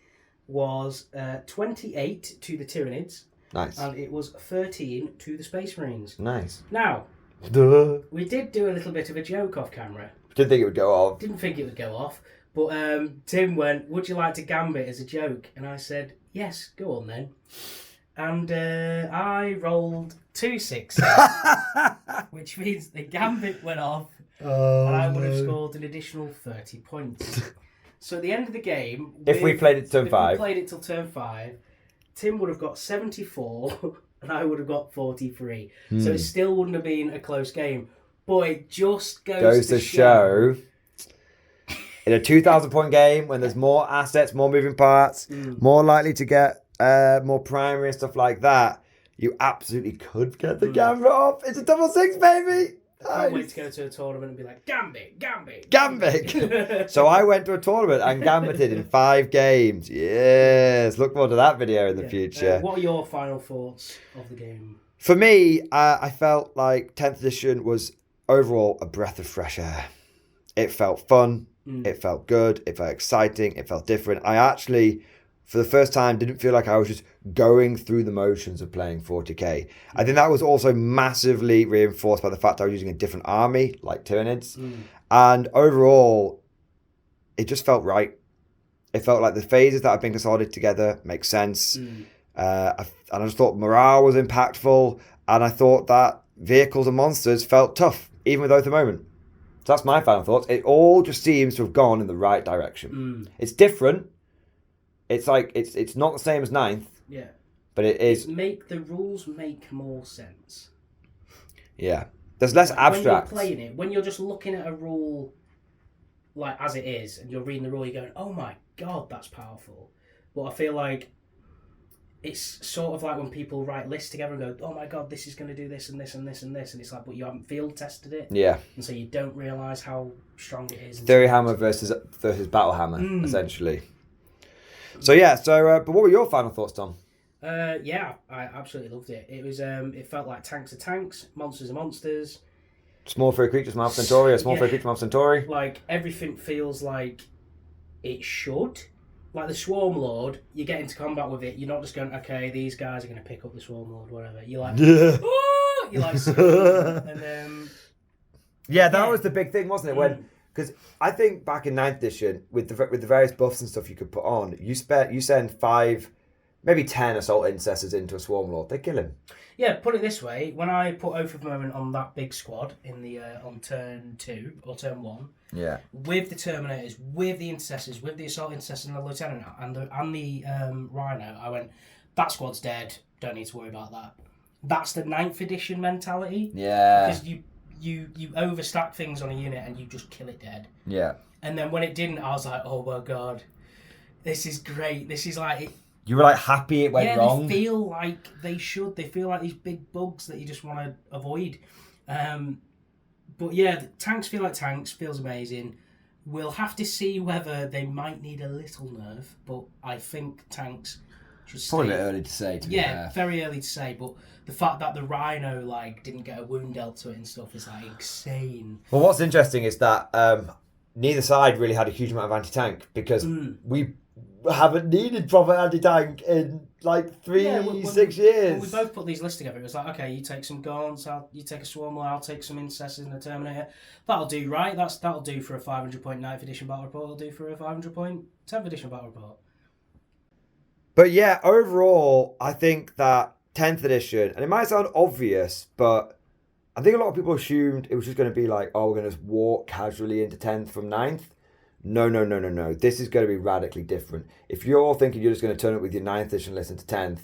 was 28 to the Tyranids. Nice. And it was 13 to the Space Marines. Nice. Now, Duh. we did do a little bit of a joke off camera. Didn't think it would go off. Didn't think it would go off. But Tim went, would you like to gambit as a joke? And I said, yes, go on then. And I rolled 2 6s, which means the gambit went off, and I would have scored an additional 30 points. So at the end of the game, if we played it till turn 5, played it till turn 5, Tim would have got 74, and I would have got 43. So it still wouldn't have been a close game. But it just goes to show. In a 2,000 point game, when there's more assets, more moving parts, more likely to get more primary and stuff like that, you absolutely could get the gambit off. It's a 6-6, baby. I can't wait to go to a tournament and be like, Gambit. So I went to a tournament and gambited in 5 games. Yes, look forward to that video in the future. What are your final thoughts of the game? For me, I felt like 10th edition was overall a breath of fresh air. It felt fun. It felt good. It felt exciting. It felt different. I actually, for the first time, didn't feel like I was just going through the motions of playing 40k. I think that was also massively reinforced by the fact I was using a different army, like Tyranids. And overall, it just felt right. It felt like the phases that have been consolidated together make sense. And I just thought morale was impactful. And I thought that vehicles and monsters felt tough, even without the moment. So that's my final thoughts. It all just seems to have gone in the right direction. It's different. It's like it's not the same as 9th. Yeah. But it is. The rules make more sense. Yeah. There's less abstract. When you're playing it, when you're just looking at a rule like as it is, and you're reading the rule, you're going, "Oh my God, that's powerful." But I feel like it's sort of like when people write lists together and go, "Oh my God, this is going to do this and this and this and this," and it's like, but you haven't field tested it. Yeah. And so you don't realise how strong it is. Theory Hammer versus Battle Hammer, essentially. So yeah. But what were your final thoughts, Tom? Yeah, I absolutely loved it. It was it felt like tanks are tanks, monsters are monsters. Small furry creatures from Alpha Centauri, small furry creature from Alpha Centauri. Like everything feels like it should. Like the Swarm Lord, you get into combat with it, you're not just going, okay, these guys are going to pick up the Swarm Lord, whatever. You're like, oh! You're like, and that was the big thing, wasn't it? Because I think back in 9th edition, with the various buffs and stuff you could put on, you send 5, maybe 10 Assault Intercessors into a Swarm Lord, they kill him. Yeah, put it this way, when I put Oath of Moment on that big squad in the on turn 2 or turn 1, with the Terminators, with the Intercessors, with the Assault Intercessors and the Lieutenant and the Rhino, I went, that squad's dead, don't need to worry about that. That's the 9th edition mentality. Yeah. Because you overstack things on a unit and you just kill it dead. Yeah. And then when it didn't, I was like, oh my God, this is great. This is like... You were like happy it went wrong. Yeah, they feel like they should. They feel like these big bugs that you just want to avoid. But But yeah, the tanks feel like tanks. Feels amazing. We'll have to see whether they might need a little nerf, but I think tanks should stay. Probably a bit early to say, to be fair. Very early to say, but the fact that the Rhino didn't get a wound dealt to it and stuff is insane. Well, what's interesting is that neither side really had a huge amount of anti-tank because we haven't needed proper anti-tank in 6 years. When we both put these lists together, it was okay, you take some Gaunts, you take a Swarmler, I'll take some Incessors and a Terminator. That'll do, right? That'll do for a 500-point 9th edition battle report. It'll do for a 500-point 10th edition battle report. But yeah, overall, I think that 10th edition, and it might sound obvious, but I think a lot of people assumed it was just going to be we're going to just walk casually into 10th from 9th. No. This is going to be radically different. If you're thinking you're just going to turn it with your 9th edition list into 10th,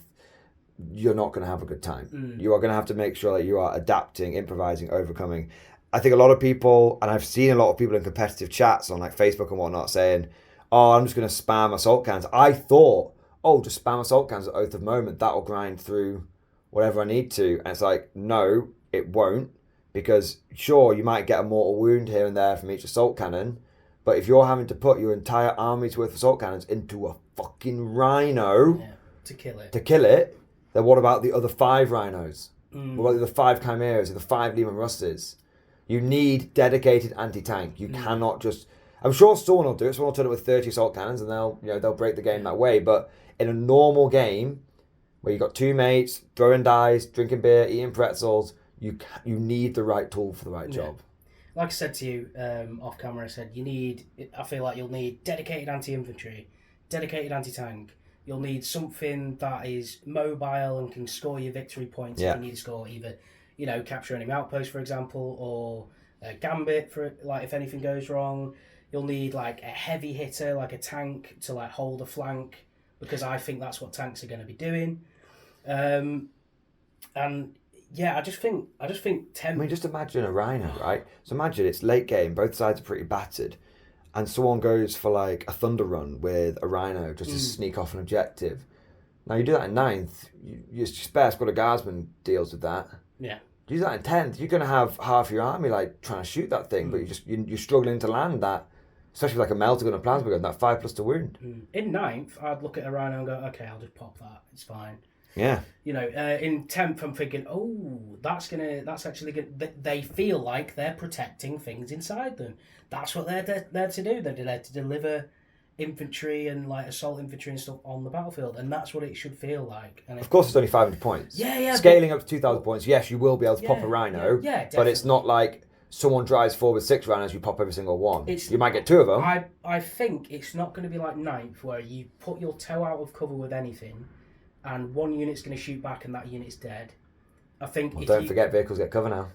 you're not going to have a good time. You are going to have to make sure that you are adapting, improvising, overcoming. I think a lot of people, and I've seen a lot of people in competitive chats on Facebook and whatnot saying, I'm just going to spam assault cans. I thought, just spam assault cans at Oath of Moment. That'll grind through whatever I need to. And it's no, it won't. Because sure, you might get a mortal wound here and there from each assault cannon, but if you're having to put your entire army's worth of assault cannons into a fucking Rhino to kill it, then what about the other 5 Rhinos? What about the other 5 Chimeras, the 5 Lehman Russes? You need dedicated anti-tank. You cannot just... I'm sure someone will do it. Someone will turn it with 30 assault cannons and they'll break the game that way. But in a normal game, where you've got 2 mates, throwing dice, drinking beer, eating pretzels, you need the right tool for the right job. Like I said to you off camera, I feel like you'll need dedicated anti-infantry, dedicated anti-tank. You'll need something that is mobile and can score your victory points if you need to score either, capture enemy outpost, for example, or a gambit for if anything goes wrong. You'll need a heavy hitter, like a tank, to hold a flank, because I think that's what tanks are going to be doing. And yeah, I just think 10. I mean, just imagine a Rhino, right? So imagine it's late game, both sides are pretty battered, and someone goes for a thunder run with a Rhino just to sneak off an objective. Now you do that in 9th, your spare squad of guardsmen deals with that. Yeah. You do that in 10th, you're going to have half your army trying to shoot that thing, but you're struggling to land that, especially with a melter gun and plasma gun, that 5+ to wound. In 9th, I'd look at a Rhino and go, okay, I'll just pop that, it's fine. Yeah. In 10th, I'm thinking, that's actually gonna. They feel like they're protecting things inside them. That's what they're there to do. They're there to deliver infantry and assault infantry and stuff on the battlefield, and that's what it should feel like. And of course, it's only 500 points. Yeah. Scaling up to 2,000 points, yes, you will be able to pop a Rhino. Yeah, but it's not like someone drives forward 6 Rhinos, you pop every single one. You might get 2 of them. I think it's not going to be like 9th, where you put your toe out of cover with anything, and one unit's going to shoot back and that unit's dead. I think. Well, don't forget vehicles get cover now.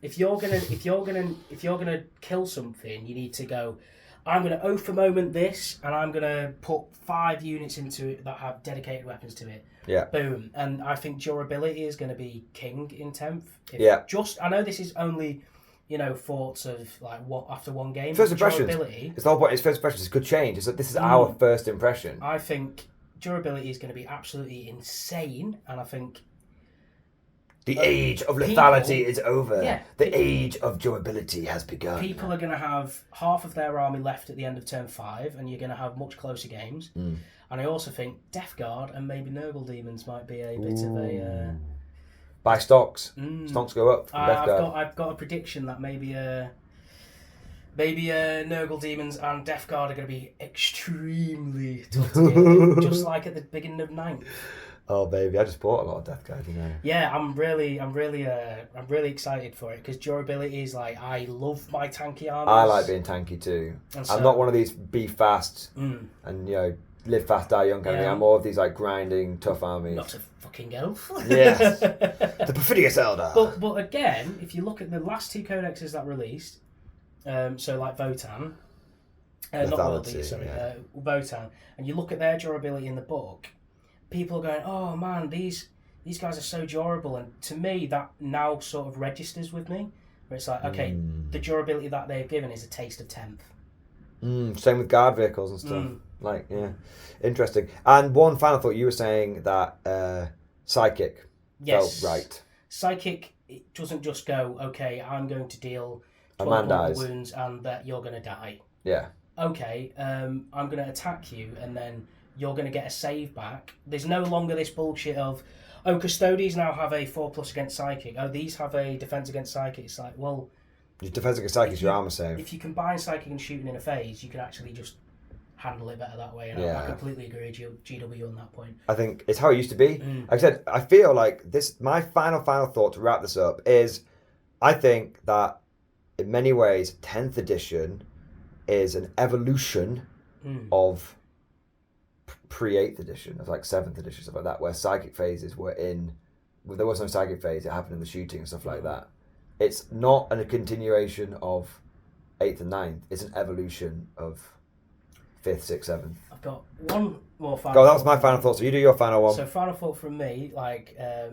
If you're gonna kill something, you need to go. I'm gonna Oath a Moment this, and I'm gonna put 5 units into it that have dedicated weapons to it. Yeah. Boom. And I think durability is going to be king in 10th. I know this is only, thoughts of after one game. First impressions. It's the whole point. It's first impressions. It could change. This is our first impression. I think durability is going to be absolutely insane, and I think the age of lethality is over. Yeah, the age of durability has begun. People are going to have half of their army left at the end of turn 5, and you're going to have much closer games. And I also think Death Guard and maybe Nurgle Demons might be a bit of a... Buy stocks. Stocks go up from Death Guard. I've got a prediction that maybe Nurgle Demons and Death Guard are going to be extremely tough to get, just like at the beginning of 9th. Oh baby, I just bought a lot of Death Guard, Yeah, I'm really excited for it, because durability is I love my tanky armies. I like being tanky too. I'm not one of these be fast and live fast, die young kind of thing. I'm more of these like tough armies. Not a fucking elf. Yes. The perfidious elder. But again, if you look at the last two codexes that released, so like Votan, not Worldy, sorry, Votan, and you look at their durability in the book, people are going, oh man, these guys are so durable, and to me that now sort of registers with me, where it's like, okay, the durability that they've given is a taste of 10th. Same with guard vehicles and stuff. Like, yeah, interesting. And one final thought, you were saying that Psychic felt right. Psychic, it doesn't just go, okay, I'm going to deal man dies. wounds and that you're going to die. Yeah. Okay, I'm going to attack you and then you're going to get a save back. There's no longer this bullshit of, oh, Custodies now have a 4+ against Psychic. Oh, these have a defense against Psychic. It's like, well... Your defense against Psychic is your armor save. If you combine Psychic and Shooting in a phase, you can actually just handle it better that way. And I completely agree with GW on that point. I think it's how it used to be. Like I said, I feel like this. My final thought to wrap this up is, I think that in many ways, 10th edition is an evolution of pre-8th edition, of like 7th edition, stuff like that, where psychic phases were in. Well, there was no psychic phase; it happened in the shooting and stuff like that. It's not a continuation of 8th and 9th. It's an evolution of 5th, 6th, 7th. I've got one more final. Go, that was my final thought. So you do your final one. So final thought from me,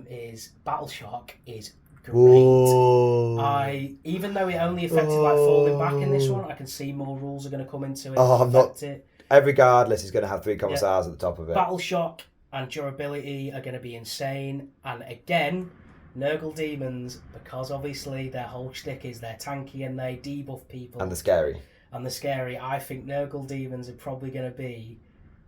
is Battle Shock is great. Whoa. Even though it only affected falling back in this one, I can see more rules are going to come into it. Oh, every guard list is going to have 3 commissars at the top of it. Battle Shock and durability are going to be insane. And again, Nurgle Demons, because obviously their whole shtick is they're tanky and they debuff people. And the scary. I think Nurgle Demons are probably going to be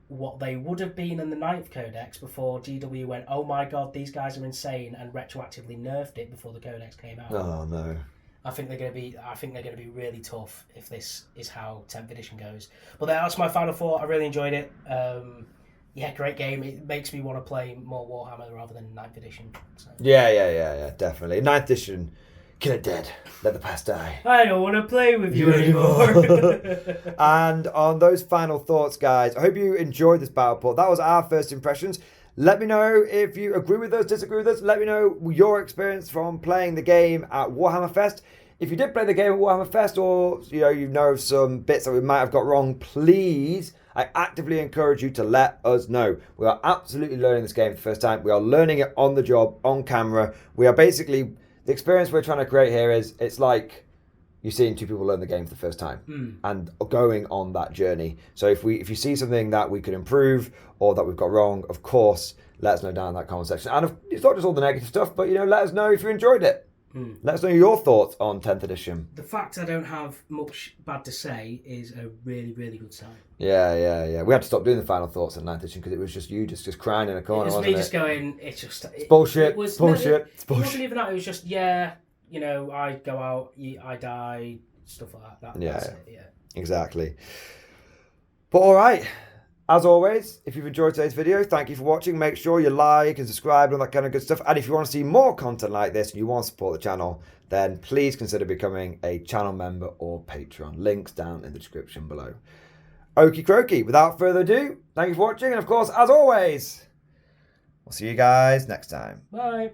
what they would have been in the 9th Codex before GW went, oh my god, these guys are insane, and retroactively nerfed it before the Codex came out. Oh no. I think they're going to be really tough if this is how 10th edition goes. But that's my final thought. I really enjoyed it. Great game. It makes me want to play more Warhammer rather than 9th edition. So. Yeah, definitely. 9th edition, kill it dead. Let the past die. I don't want to play with you anymore. And on those final thoughts, guys, I hope you enjoyed this battle port. That was our first impressions. Let me know if you agree with us, disagree with us. Let me know your experience from playing the game at Warhammer Fest. If you did play the game at Warhammer Fest, or you know some bits that we might have got wrong, please, I actively encourage you to let us know. We are absolutely learning this game for the first time. We are learning it on the job, on camera. We are basically, the experience we're trying to create here is, it's like you're seeing 2 people learn the game for the first time and going on that journey. So if you see something that we could improve or that we've got wrong, of course, let us know down in that comment section. And it's not just all the negative stuff, but let us know if you enjoyed it. Let us know your thoughts on 10th edition. The fact I don't have much bad to say is a really, really good sign. Yeah. We had to stop doing the final thoughts at 9th edition because it was just you just crying in a corner, It was wasn't me just going, it's bullshit, It was bullshit. It wasn't even that, it was just, I go out, I die, stuff like that. That's it. Exactly. But all right. As always, if you've enjoyed today's video, thank you for watching. Make sure you like and subscribe and all that kind of good stuff. And if you want to see more content like this and you want to support the channel, then please consider becoming a channel member or patron. Links down in the description below. Okie croaky. Without further ado, thank you for watching. And of course, as always, we'll see you guys next time. Bye.